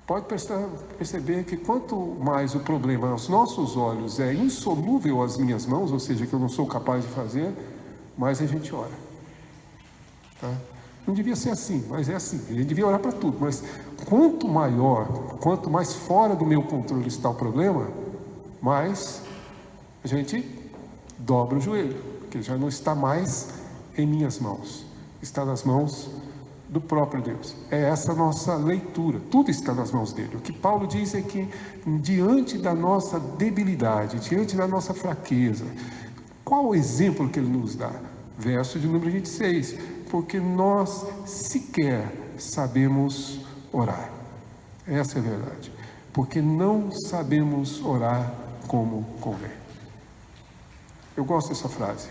Pode perceber que quanto mais o problema aos nossos olhos é insolúvel às minhas mãos, ou seja, que eu não sou capaz de fazer, mais a gente ora. Tá? Não devia ser assim, mas é assim. A gente devia orar para tudo, mas quanto mais fora do meu controle está o problema, mais a gente dobra o joelho, porque já não está mais em minhas mãos, está nas mãos do próprio Deus. É essa a nossa leitura, tudo está nas mãos dele. O que Paulo diz é que diante da nossa debilidade, diante da nossa fraqueza, qual o exemplo que ele nos dá? Verso de número 26, porque nós sequer sabemos orar. Essa é a verdade, porque não sabemos orar como convém. Eu gosto dessa frase.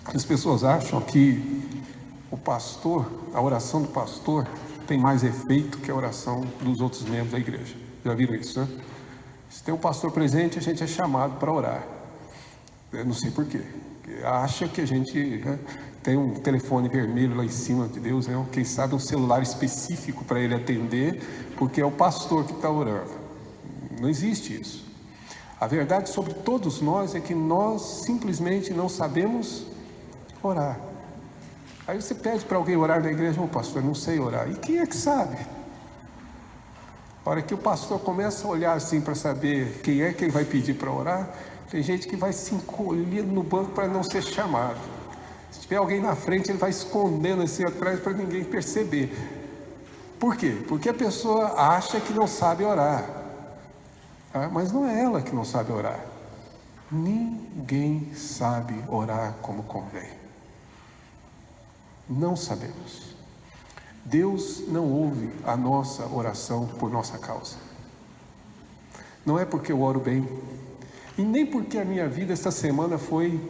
As pessoas acham que o pastor, a oração do pastor tem mais efeito que a oração dos outros membros da igreja. Já viram isso, né? Se tem um pastor presente, a gente é chamado para orar. Eu não sei por quê. Acha que a gente tem um telefone vermelho lá em cima de Deus, quem sabe um celular específico para ele atender, porque é o pastor que está orando. Não existe isso. A verdade sobre todos nós é que nós simplesmente não sabemos orar. Aí você pede para alguém orar na igreja: ô pastor, eu não sei orar. E quem é que sabe? A hora que o pastor começa a olhar assim para saber quem é que ele vai pedir para orar, tem gente que vai se encolhendo no banco para não ser chamado. Se tiver alguém na frente, ele vai escondendo assim atrás para ninguém perceber. Por quê? Porque a pessoa acha que não sabe orar. Mas não é ela que não sabe orar. Ninguém sabe orar como convém. Não sabemos. Deus não ouve a nossa oração por nossa causa. Não é porque eu oro bem, e nem porque a minha vida esta semana foi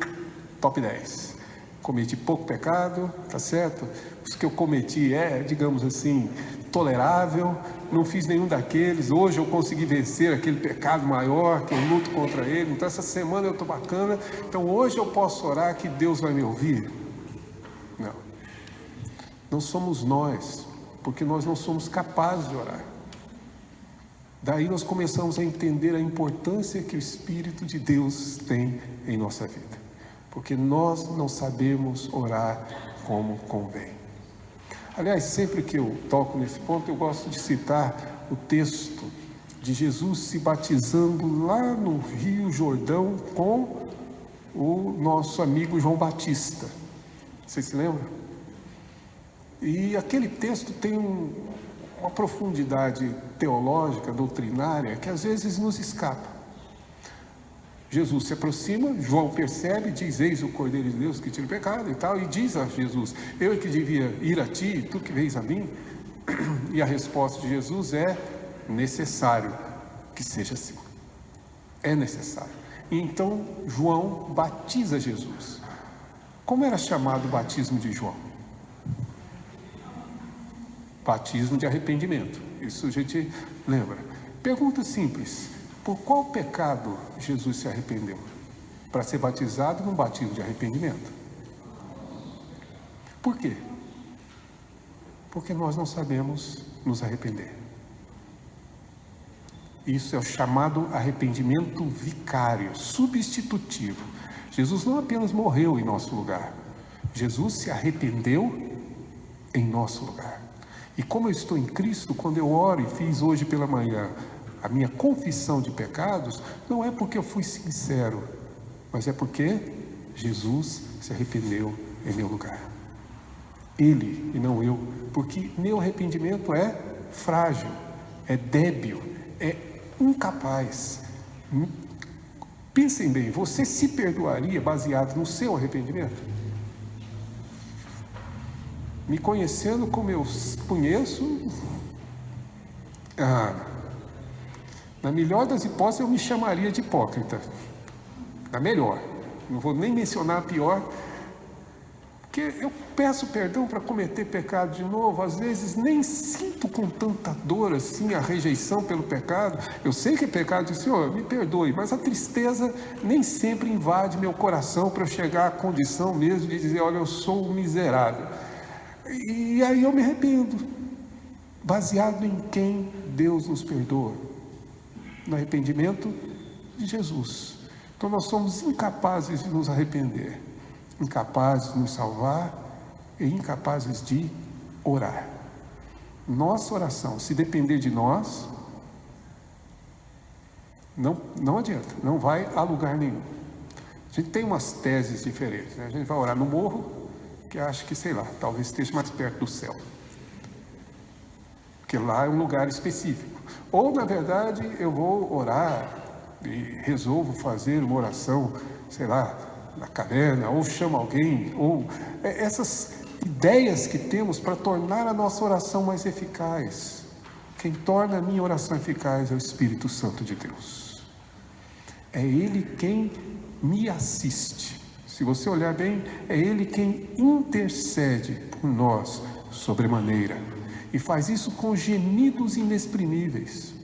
top 10. Cometi pouco pecado, tá certo? Os que eu cometi digamos assim, tolerável. Não fiz nenhum daqueles. Hoje eu consegui vencer aquele pecado maior, que eu luto contra ele. Então essa semana eu estou bacana. Então hoje eu posso orar que Deus vai me ouvir? Não. Não somos nós, porque nós não somos capazes de orar. Daí nós começamos a entender a importância que o Espírito de Deus tem em nossa vida. Porque nós não sabemos orar como convém. Aliás, sempre que eu toco nesse ponto, eu gosto de citar o texto de Jesus se batizando lá no Rio Jordão com o nosso amigo João Batista. Vocês se lembram? E aquele texto tem uma profundidade teológica, doutrinária, que às vezes nos escapa. Jesus se aproxima, João percebe, diz: eis o Cordeiro de Deus que tira o pecado e tal, e diz a Jesus: eu é que devia ir a ti, tu que vens a mim. E a resposta de Jesus é: necessário que seja assim. É necessário. E então João batiza Jesus. Como era chamado o batismo de João? Batismo de arrependimento. Isso a gente lembra. Pergunta simples: por qual pecado Jesus se arrependeu? Para ser batizado num batismo de arrependimento. Por quê? Porque nós não sabemos nos arrepender. Isso é o chamado arrependimento vicário, substitutivo. Jesus não apenas morreu em nosso lugar, Jesus se arrependeu em nosso lugar. E como eu estou em Cristo, quando eu oro, e fiz hoje pela manhã a minha confissão de pecados, não é porque eu fui sincero, mas é porque Jesus se arrependeu em meu lugar. Ele e não eu, porque meu arrependimento é frágil, é débil, é incapaz. Pensem bem, você se perdoaria baseado no seu arrependimento? Me conhecendo como eu conheço, na melhor das hipóteses eu me chamaria de hipócrita. Na melhor, não vou nem mencionar a pior, porque eu peço perdão para cometer pecado de novo. Às vezes nem sinto com tanta dor assim a rejeição pelo pecado. Eu sei que é pecado, Senhor, me perdoe, mas a tristeza nem sempre invade meu coração para eu chegar à condição mesmo de dizer: olha, eu sou um miserável. E aí eu me arrependo, baseado em quem Deus nos perdoa, no arrependimento de Jesus. Então nós somos incapazes de nos arrepender, incapazes de nos salvar e incapazes de orar. Nossa oração, se depender de nós, não adianta, não vai a lugar nenhum. A gente tem umas teses diferentes, né? A gente vai orar no morro, que acha que, sei lá, talvez esteja mais perto do céu, porque lá é um lugar específico. Ou, na verdade, eu vou orar e resolvo fazer uma oração, sei lá, na caverna, ou chamo alguém, ou essas ideias que temos para tornar a nossa oração mais eficaz. Quem torna a minha oração eficaz é o Espírito Santo de Deus. É Ele quem me assiste. Se você olhar bem, é Ele quem intercede por nós sobremaneira. E faz isso com gemidos inexprimíveis.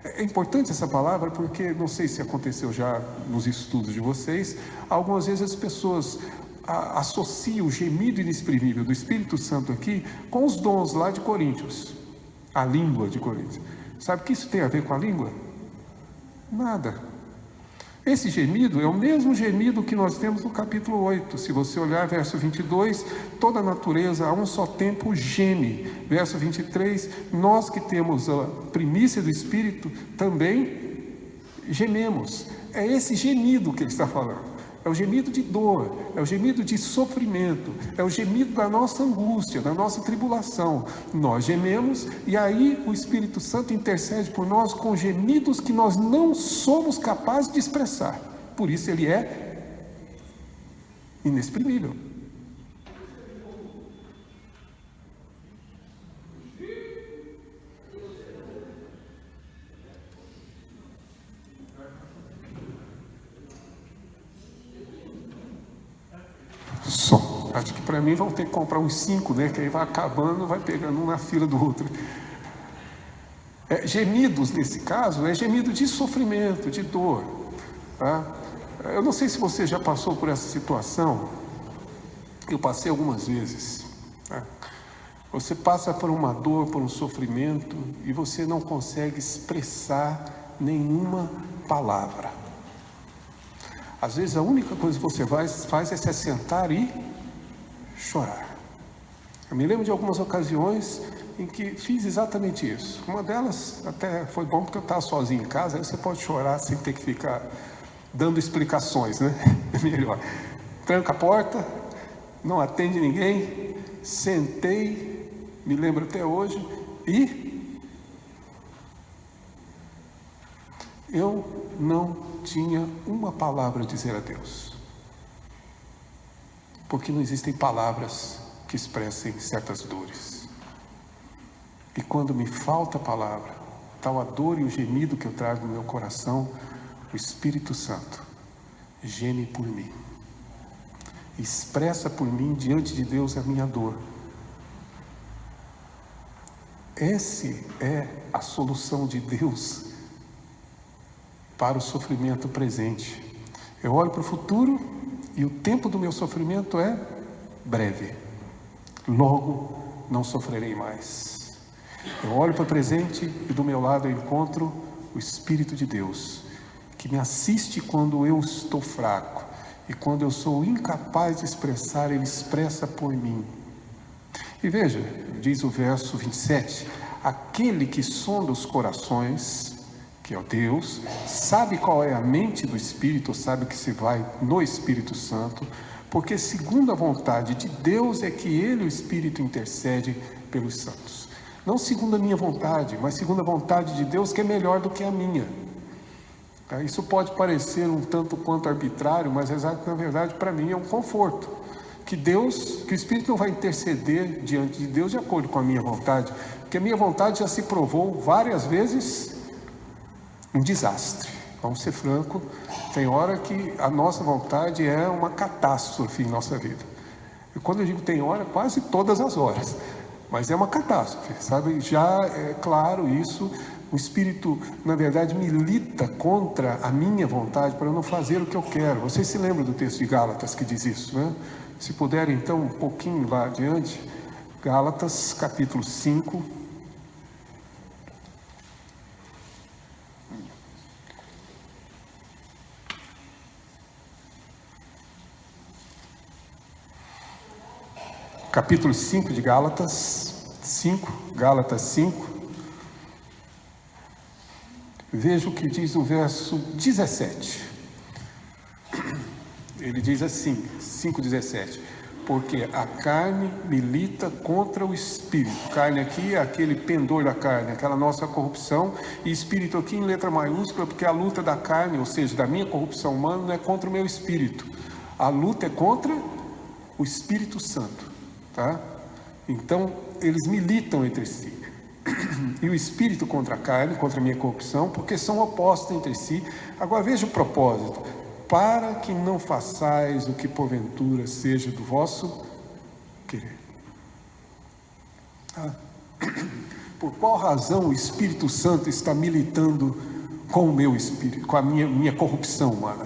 É importante essa palavra porque, não sei se aconteceu já nos estudos de vocês, algumas vezes as pessoas associam o gemido inexprimível do Espírito Santo aqui com os dons lá de Coríntios, a língua de Coríntios. Sabe o que isso tem a ver com a língua? Nada. Esse gemido é o mesmo gemido que nós temos no capítulo 8. Se você olhar verso 22, toda a natureza a um só tempo geme. Verso 23, nós que temos a primícia do Espírito também gememos. É esse gemido que ele está falando. É o gemido de dor, é o gemido de sofrimento, é o gemido da nossa angústia, da nossa tribulação. Nós gememos e aí o Espírito Santo intercede por nós com gemidos que nós não somos capazes de expressar. Por isso ele é inexprimível. Só. Acho que para mim vão ter que comprar uns 5, né? Que aí vai acabando, vai pegando um na fila do outro. Gemidos, nesse caso, é gemido de sofrimento, de dor. Tá? Eu não sei se você já passou por essa situação. Eu passei algumas vezes. Tá? Você passa por uma dor, por um sofrimento, e você não consegue expressar nenhuma palavra. Às vezes a única coisa que você faz é se assentar e chorar. Eu me lembro de algumas ocasiões em que fiz exatamente isso. Uma delas até foi bom porque eu estava sozinho em casa, aí você pode chorar sem ter que ficar dando explicações, né? É melhor. Tranca a porta, não atende ninguém, sentei, me lembro até hoje, e eu não tinha uma palavra a dizer a Deus, porque não existem palavras que expressem certas dores. E quando me falta a palavra, tal a dor e o gemido que eu trago no meu coração, o Espírito Santo geme por mim, expressa por mim diante de Deus a minha dor. Essa é a solução de Deus para o sofrimento presente. Eu olho para o futuro e o tempo do meu sofrimento é breve. Logo, não sofrerei mais. Eu olho para o presente e do meu lado eu encontro o Espírito de Deus, que me assiste quando eu estou fraco. E quando eu sou incapaz de expressar, Ele expressa por mim. E veja, diz o verso 27, aquele que sonda os corações, que é o Deus, sabe qual é a mente do Espírito, sabe o que se vai no Espírito Santo, porque segundo a vontade de Deus é que Ele, o Espírito, intercede pelos santos. Não segundo a minha vontade, mas segundo a vontade de Deus, que é melhor do que a minha. Isso pode parecer um tanto quanto arbitrário, mas na verdade para mim é um conforto. Que o Espírito não vai interceder diante de Deus de acordo com a minha vontade, porque a minha vontade já se provou várias vezes um desastre. Vamos ser franco, tem hora que a nossa vontade é uma catástrofe em nossa vida. E quando eu digo tem hora, quase todas as horas, mas é uma catástrofe, sabe? Já é claro isso, o Espírito, na verdade, milita contra a minha vontade para eu não fazer o que eu quero. Vocês se lembram do texto de Gálatas que diz isso, né? Se puderem, então, um pouquinho lá adiante, Gálatas, capítulo 5. Capítulo 5 de Gálatas 5. Veja o que diz o verso 17. Ele diz assim, 5,17: porque a carne milita contra o espírito. Carne aqui é aquele pendor da carne, aquela nossa corrupção, e espírito aqui em letra maiúscula, porque a luta da carne, ou seja, da minha corrupção humana, não é contra o meu espírito. A luta é contra o Espírito Santo. Tá? Então, eles militam entre si. E o espírito contra a carne, contra a minha corrupção, porque são opostos entre si. Agora veja o propósito: para que não façais o que porventura seja do vosso querer. Tá? Por qual razão o Espírito Santo está militando com o meu espírito, com a minha corrupção humana?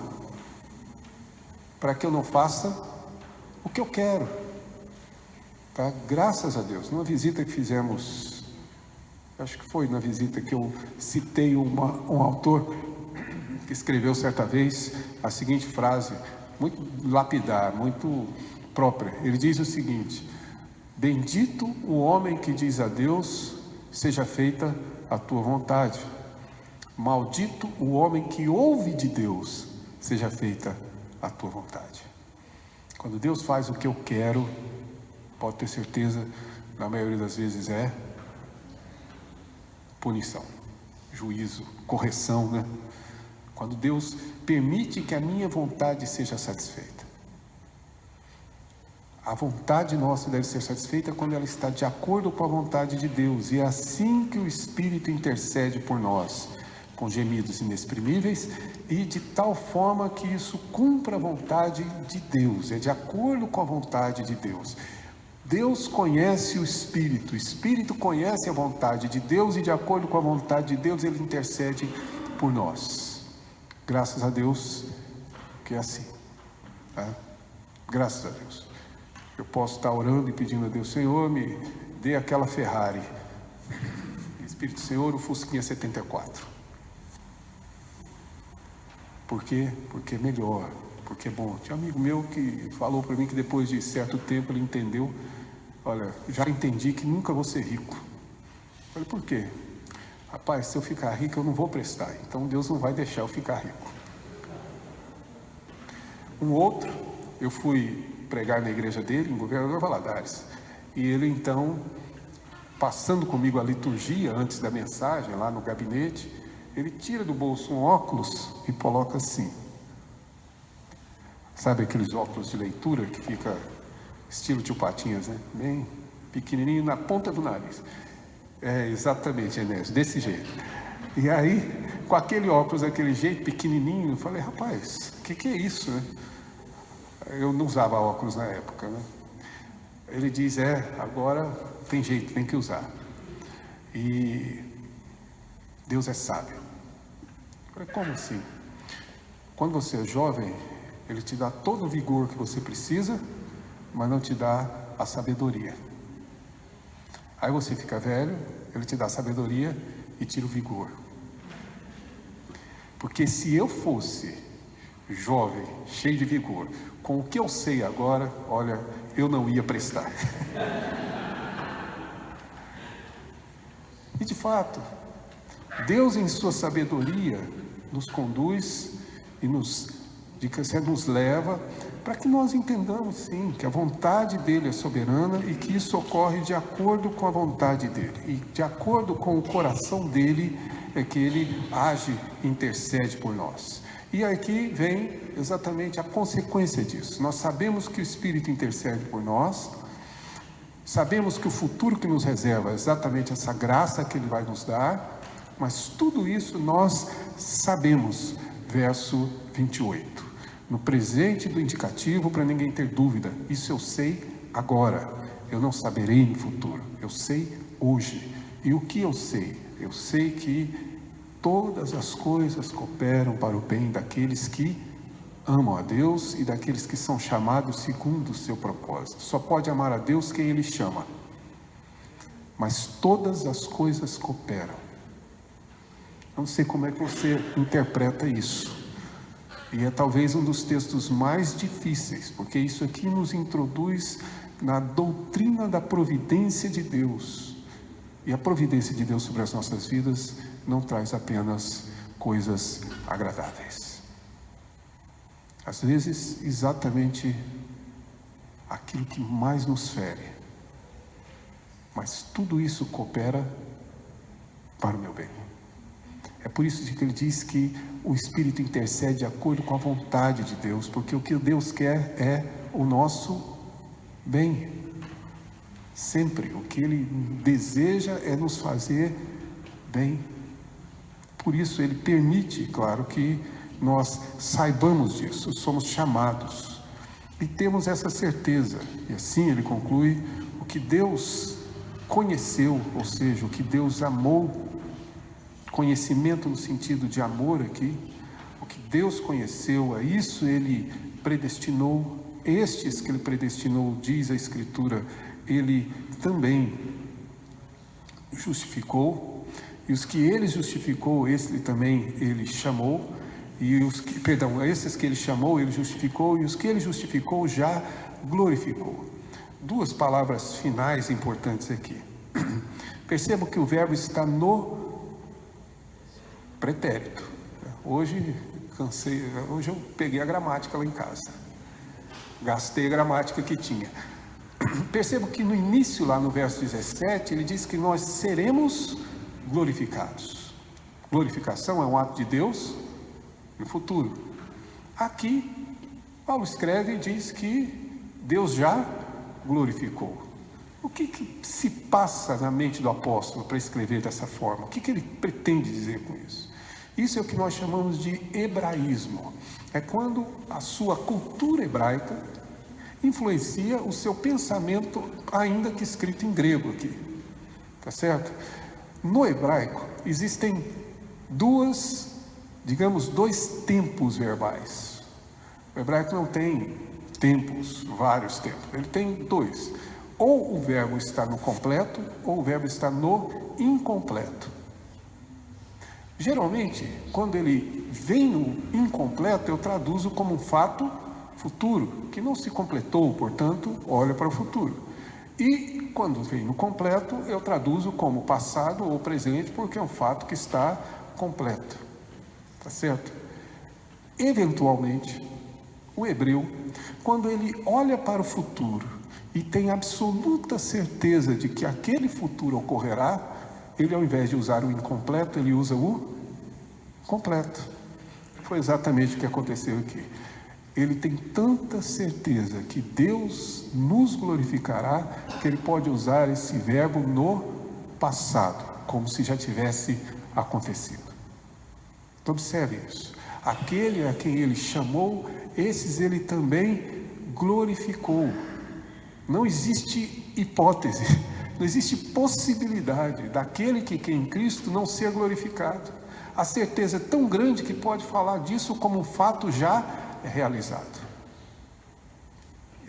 Para que eu não faça o que eu quero. Tá? Graças a Deus, numa visita que fizemos, acho que foi na visita que eu citei um autor escreveu certa vez a seguinte frase, muito lapidar, muito própria. Ele diz o seguinte: bendito o homem que diz a Deus, seja feita a tua vontade. Maldito o homem que ouve de Deus, seja feita a tua vontade. Quando Deus faz o que eu quero, pode ter certeza, na maioria das vezes é punição, juízo, correção, né? Quando Deus permite que a minha vontade seja satisfeita. A vontade nossa deve ser satisfeita quando ela está de acordo com a vontade de Deus. E é assim que o Espírito intercede por nós, com gemidos inexprimíveis, e de tal forma que isso cumpra a vontade de Deus, é de acordo com a vontade de Deus. Deus conhece o Espírito conhece a vontade de Deus, e de acordo com a vontade de Deus, Ele intercede por nós. Graças a Deus que é assim, tá? Graças a Deus. Eu posso estar orando e pedindo a Deus: Senhor, me dê aquela Ferrari. Espírito, Senhor, o Fusquinha 74. Por quê? Porque é melhor, porque é bom. Tinha um amigo meu que falou para mim que depois de certo tempo ele entendeu: olha, já entendi que nunca vou ser rico. Eu falei: por quê? Rapaz, se eu ficar rico eu não vou prestar, então Deus não vai deixar eu ficar rico. Um outro, eu fui pregar na igreja dele, em Governador Valadares, e ele então, passando comigo a liturgia antes da mensagem, lá no gabinete, ele tira do bolso um óculos e coloca assim. Sabe aqueles óculos de leitura que fica estilo tio Patinhas, né? Bem pequenininho na ponta do nariz. É, exatamente, Enésio, desse jeito. E aí, com aquele óculos daquele jeito, pequenininho, eu falei: rapaz, o que é isso, né? Eu não usava óculos na época, né? Ele diz: agora tem jeito, tem que usar. E Deus é sábio. Eu falei: como assim? Quando você é jovem, Ele te dá todo o vigor que você precisa, mas não te dá a sabedoria. Aí você fica velho, Ele te dá a sabedoria e tira o vigor. Porque se eu fosse jovem, cheio de vigor, com o que eu sei agora, olha, eu não ia prestar. E de fato, Deus em sua sabedoria nos conduz e nos leva para que nós entendamos sim, que a vontade dele é soberana e que isso ocorre de acordo com a vontade dele. E de acordo com o coração dele é que ele age e intercede por nós. E aqui vem exatamente a consequência disso. Nós sabemos que o Espírito intercede por nós, sabemos que o futuro que nos reserva é exatamente essa graça que Ele vai nos dar, mas tudo isso nós sabemos, verso 28. No presente do indicativo, para ninguém ter dúvida, isso eu sei agora, eu não saberei no futuro, eu sei hoje. E o que eu sei? Eu sei que todas as coisas cooperam para o bem daqueles que amam a Deus e daqueles que são chamados segundo o seu propósito. Só pode amar a Deus quem Ele chama. Mas todas as coisas cooperam. Eu não sei como é que você interpreta isso. E é talvez um dos textos mais difíceis, porque isso aqui nos introduz na doutrina da providência de Deus. E a providência de Deus sobre as nossas vidas não traz apenas coisas agradáveis. Às vezes, exatamente aquilo que mais nos fere. Mas tudo isso coopera para o meu bem. É por isso que ele diz que o Espírito intercede de acordo com a vontade de Deus, porque o que Deus quer é o nosso bem. Sempre, o que Ele deseja é nos fazer bem. Por isso Ele permite, claro, que nós saibamos disso, somos chamados e temos essa certeza. E assim Ele conclui: o que Deus conheceu, ou seja, o que Deus amou, conhecimento no sentido de amor aqui, o que Deus conheceu, a isso Ele predestinou. Estes que Ele predestinou, diz a Escritura, Ele também justificou, e os que Ele justificou, esse também Ele chamou, esses que ele chamou, ele justificou, e os que ele justificou já glorificou. Duas palavras finais importantes aqui. Perceba que o verbo está no pretérito. Hoje eu peguei a gramática lá em casa. Gastei a gramática que tinha. Perceba que no início, lá no verso 17, ele diz que nós seremos glorificados. Glorificação é um ato de Deus no futuro. Aqui, Paulo escreve e diz que Deus já glorificou. O que se passa na mente do apóstolo para escrever dessa forma? O que ele pretende dizer com isso? Isso é o que nós chamamos de hebraísmo. É quando a sua cultura hebraica influencia o seu pensamento, ainda que escrito em grego aqui. Tá certo? No hebraico existem dois tempos verbais. O hebraico não tem tempos, vários tempos. Ele tem dois. Ou o verbo está no completo, ou o verbo está no incompleto. Geralmente, quando ele vem no incompleto, eu traduzo como um fato futuro, que não se completou, portanto, olha para o futuro. E quando vem no completo, eu traduzo como passado ou presente, porque é um fato que está completo. Tá certo? Eventualmente, o hebreu, quando ele olha para o futuro e tem absoluta certeza de que aquele futuro ocorrerá, ele, ao invés de usar o incompleto, ele usa o completo. Foi exatamente o que aconteceu aqui. Ele tem tanta certeza que Deus nos glorificará, que ele pode usar esse verbo no passado, como se já tivesse acontecido. Então, observe isso. Aquele a quem ele chamou, esses ele também glorificou. Não existe hipótese, não existe possibilidade daquele que crê em Cristo não ser glorificado. A certeza é tão grande que pode falar disso como um fato já realizado.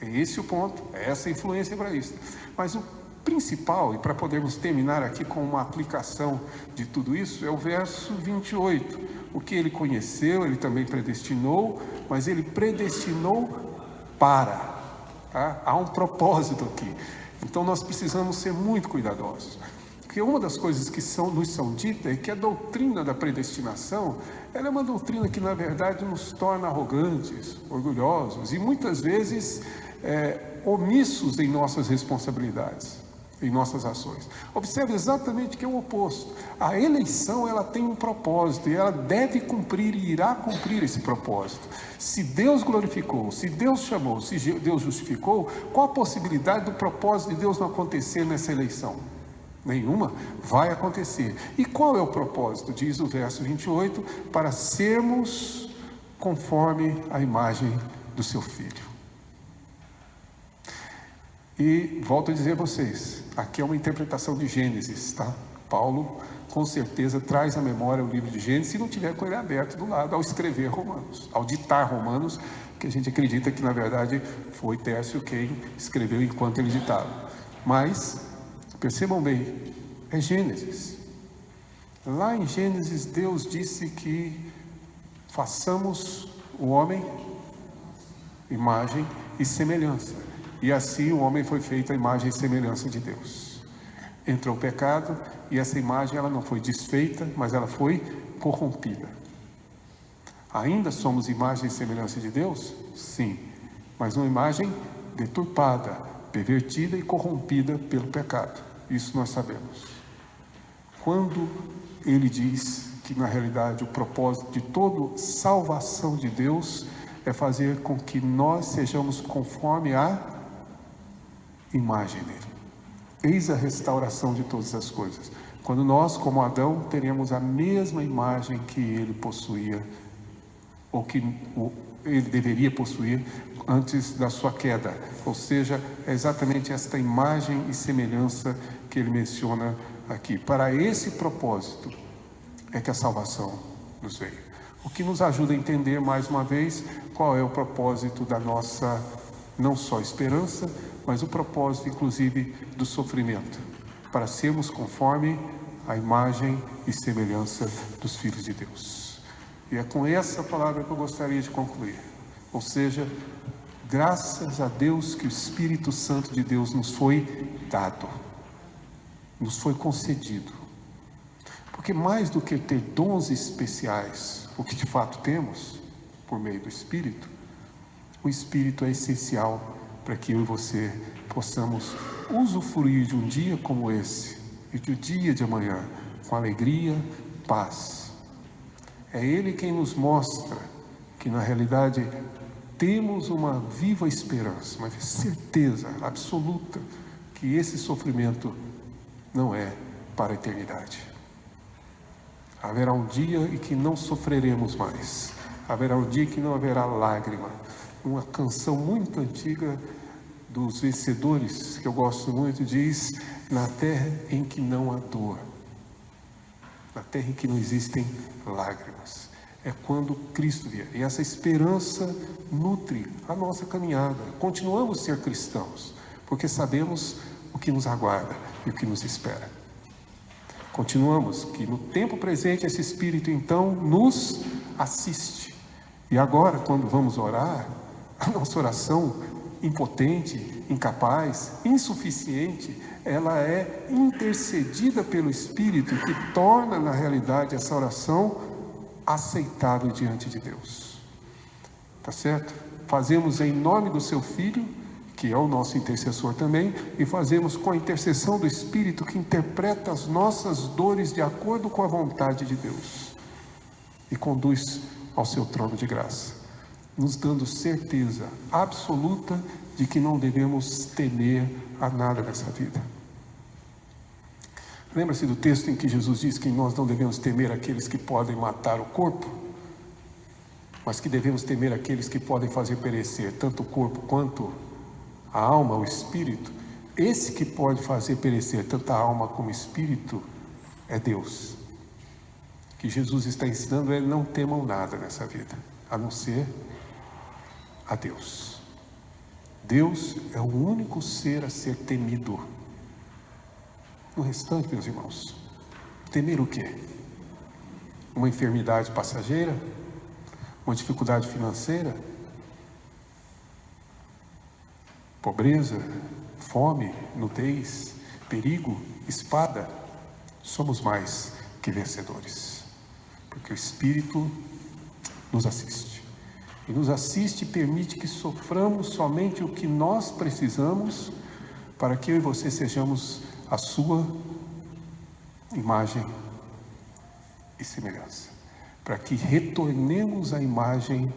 É esse o ponto, é essa a influência hebraísta. Mas o principal, e para podermos terminar aqui com uma aplicação de tudo isso, é o verso 28. O que ele conheceu, ele também predestinou, mas ele predestinou para. Tá? Há um propósito aqui. Então nós precisamos ser muito cuidadosos. Porque uma das coisas que nos são ditas é que a doutrina da predestinação, ela é uma doutrina que na verdade nos torna arrogantes, orgulhosos e muitas vezes omissos em nossas responsabilidades, em nossas ações. Observe exatamente que é o oposto. A eleição, ela tem um propósito e ela deve cumprir e irá cumprir esse propósito. Se Deus glorificou, se Deus chamou, se Deus justificou, qual a possibilidade do propósito de Deus não acontecer nessa eleição? Nenhuma. Vai acontecer. E qual é o propósito? Diz o verso 28, para sermos conforme a imagem do seu Filho. E volto a dizer a vocês, aqui é uma interpretação de Gênesis, tá? Paulo, com certeza, traz à memória o livro de Gênesis, se não tiver com ele aberto do lado, ao escrever Romanos, ao ditar Romanos, que a gente acredita que, na verdade, foi Tércio quem escreveu enquanto ele ditava. Mas, percebam bem, é Gênesis. Lá em Gênesis, Deus disse que façamos o homem imagem e semelhança. E assim o homem foi feito à imagem e semelhança de Deus. Entrou o pecado e essa imagem ela não foi desfeita, mas ela foi corrompida. Ainda somos imagem e semelhança de Deus? Sim, mas uma imagem deturpada, pervertida e corrompida pelo pecado. Isso nós sabemos. Quando ele diz que na realidade o propósito de toda salvação de Deus é fazer com que nós sejamos conforme a imagem dele. Eis a restauração de todas as coisas. Quando nós, como Adão, teremos a mesma imagem que ele possuía, ou que ele deveria possuir antes da sua queda. Ou seja, é exatamente esta imagem e semelhança que ele menciona aqui. Para esse propósito é que a salvação nos veio. O que nos ajuda a entender, mais uma vez, qual é o propósito da nossa, não só esperança, mas o propósito, inclusive, do sofrimento, para sermos conforme a imagem e semelhança dos filhos de Deus. E é com essa palavra que eu gostaria de concluir. Ou seja, graças a Deus que o Espírito Santo de Deus nos foi dado, nos foi concedido. Porque mais do que ter dons especiais, o que de fato temos, por meio do Espírito, o Espírito é essencial para que eu e você possamos usufruir de um dia como esse, e de um dia de amanhã, com alegria, paz. É Ele quem nos mostra que na realidade temos uma viva esperança, uma certeza absoluta que esse sofrimento não é para a eternidade. Haverá um dia em que não sofreremos mais. Haverá um dia que não haverá lágrima. Uma canção muito antiga dos Vencedores, que eu gosto muito, diz: na terra em que não há dor, na terra em que não existem lágrimas, é quando Cristo vier. E essa esperança nutre a nossa caminhada. Continuamos a ser cristãos, porque sabemos o que nos aguarda e o que nos espera. Continuamos que no tempo presente esse Espírito então nos assiste. E agora, quando vamos orar, a nossa oração impotente, incapaz, insuficiente, ela é intercedida pelo Espírito, que torna na realidade essa oração aceitável diante de Deus. Tá certo? Fazemos em nome do seu Filho, que é o nosso intercessor também, e fazemos com a intercessão do Espírito, que interpreta as nossas dores de acordo com a vontade de Deus e conduz ao seu trono de graça, nos dando certeza absoluta de que não devemos temer a nada nessa vida. Lembra-se do texto em que Jesus diz que nós não devemos temer aqueles que podem matar o corpo, mas que devemos temer aqueles que podem fazer perecer tanto o corpo quanto a alma, o espírito. Esse que pode fazer perecer tanto a alma como o espírito é Deus. Que Jesus está ensinando é: não temam nada nessa vida, a não ser a Deus. Deus é o único ser a ser temido. No restante, meus irmãos, temer o quê? Uma enfermidade passageira? Uma dificuldade financeira? Pobreza? Fome? Nudez? Perigo? Espada? Somos mais que vencedores, porque o Espírito nos assiste. E nos assiste e permite que soframos somente o que nós precisamos para que eu e você sejamos a sua imagem e semelhança, para que retornemos à imagem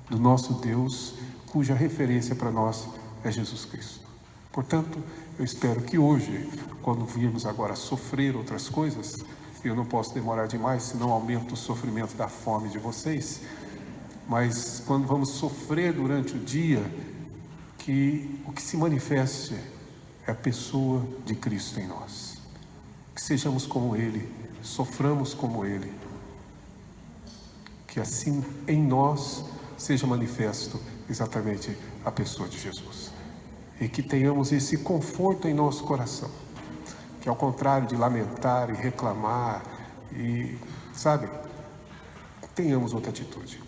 do nosso Deus, cuja referência para nós é Jesus Cristo. Portanto, eu espero que hoje, quando virmos agora sofrer outras coisas, eu não posso demorar demais, senão aumento o sofrimento da fome de vocês, mas quando vamos sofrer durante o dia, que o que se manifeste é a pessoa de Cristo em nós. Que sejamos como Ele, soframos como Ele. Que assim em nós seja manifesto exatamente a pessoa de Jesus. E que tenhamos esse conforto em nosso coração. Que ao contrário de lamentar e reclamar, tenhamos outra atitude.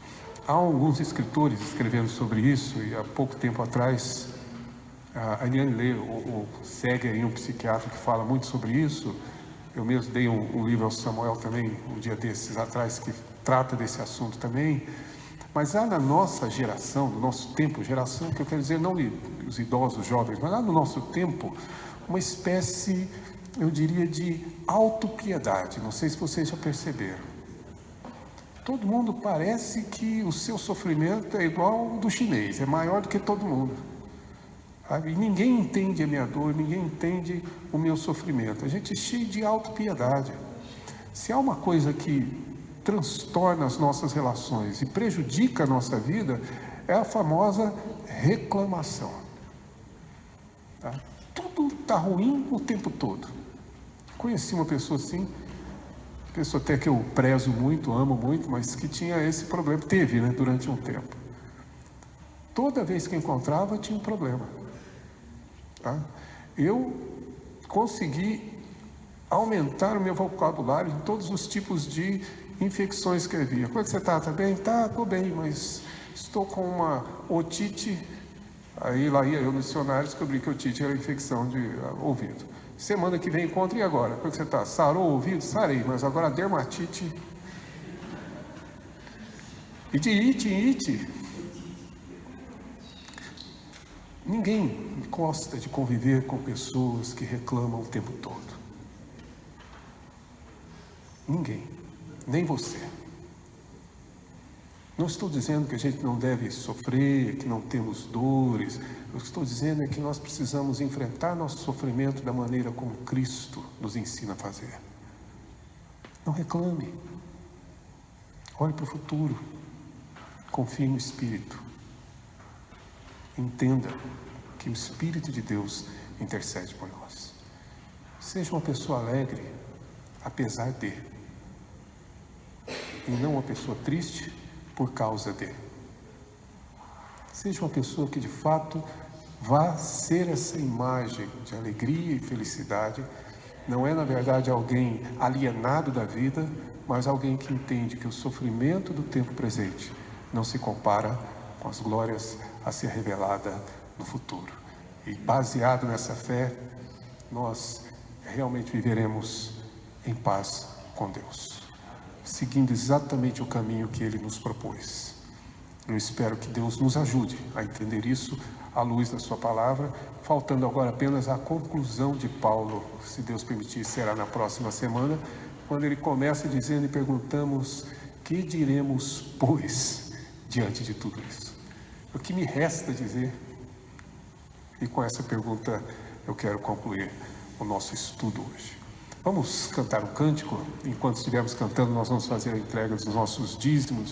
Há alguns escritores escrevendo sobre isso, e há pouco tempo atrás, a Eliane lê o Seger, um psiquiatra que fala muito sobre isso. Eu mesmo dei um livro ao Samuel também, um dia desses atrás, que trata desse assunto também. Mas há na nossa geração, no nosso tempo, geração que eu quero dizer, não os idosos, os jovens, mas há no nosso tempo, uma espécie, eu diria, de autopiedade. Não sei se vocês já perceberam. Todo mundo parece que o seu sofrimento é igual ao do chinês, é maior do que todo mundo. E ninguém entende a minha dor, ninguém entende o meu sofrimento. A gente é cheio de autopiedade. Se há uma coisa que transtorna as nossas relações e prejudica a nossa vida, é a famosa reclamação. Tá? Tudo está ruim o tempo todo. Conheci uma pessoa assim, pessoa até que eu prezo muito, amo muito, mas que tinha esse problema, teve, durante um tempo. Toda vez que encontrava, tinha um problema. Tá? Eu consegui aumentar o meu vocabulário em todos os tipos de infecções que havia. Como é que você está? Está bem? Tá, estou bem, mas estou com uma otite. Aí lá ia eu no dicionário, descobri que otite era infecção de ouvido. Semana que vem encontro, e agora? Como é que você está? Sarou o ouvido? Sarei, mas agora a dermatite. E de ite. Ninguém gosta de conviver com pessoas que reclamam o tempo todo. Ninguém, nem você. Não estou dizendo que a gente não deve sofrer, que não temos dores. O que estou dizendo é que nós precisamos enfrentar nosso sofrimento da maneira como Cristo nos ensina a fazer. Não reclame. Olhe para o futuro. Confie no Espírito. Entenda que o Espírito de Deus intercede por nós. Seja uma pessoa alegre, apesar de. E não uma pessoa triste por causa de. Seja uma pessoa que de fato vá ser essa imagem de alegria e felicidade. Não é na verdade alguém alienado da vida, mas alguém que entende que o sofrimento do tempo presente não se compara com as glórias a ser revelada no futuro. E baseado nessa fé, nós realmente viveremos em paz com Deus, seguindo exatamente o caminho que Ele nos propôs. Eu espero que Deus nos ajude a entender isso à luz da sua palavra, faltando agora apenas a conclusão de Paulo, se Deus permitir, será na próxima semana, quando ele começa dizendo e perguntamos: que diremos, pois, diante de tudo isso? O que me resta dizer? E com essa pergunta eu quero concluir o nosso estudo hoje. Vamos cantar um cântico? Enquanto estivermos cantando, nós vamos fazer a entrega dos nossos dízimos.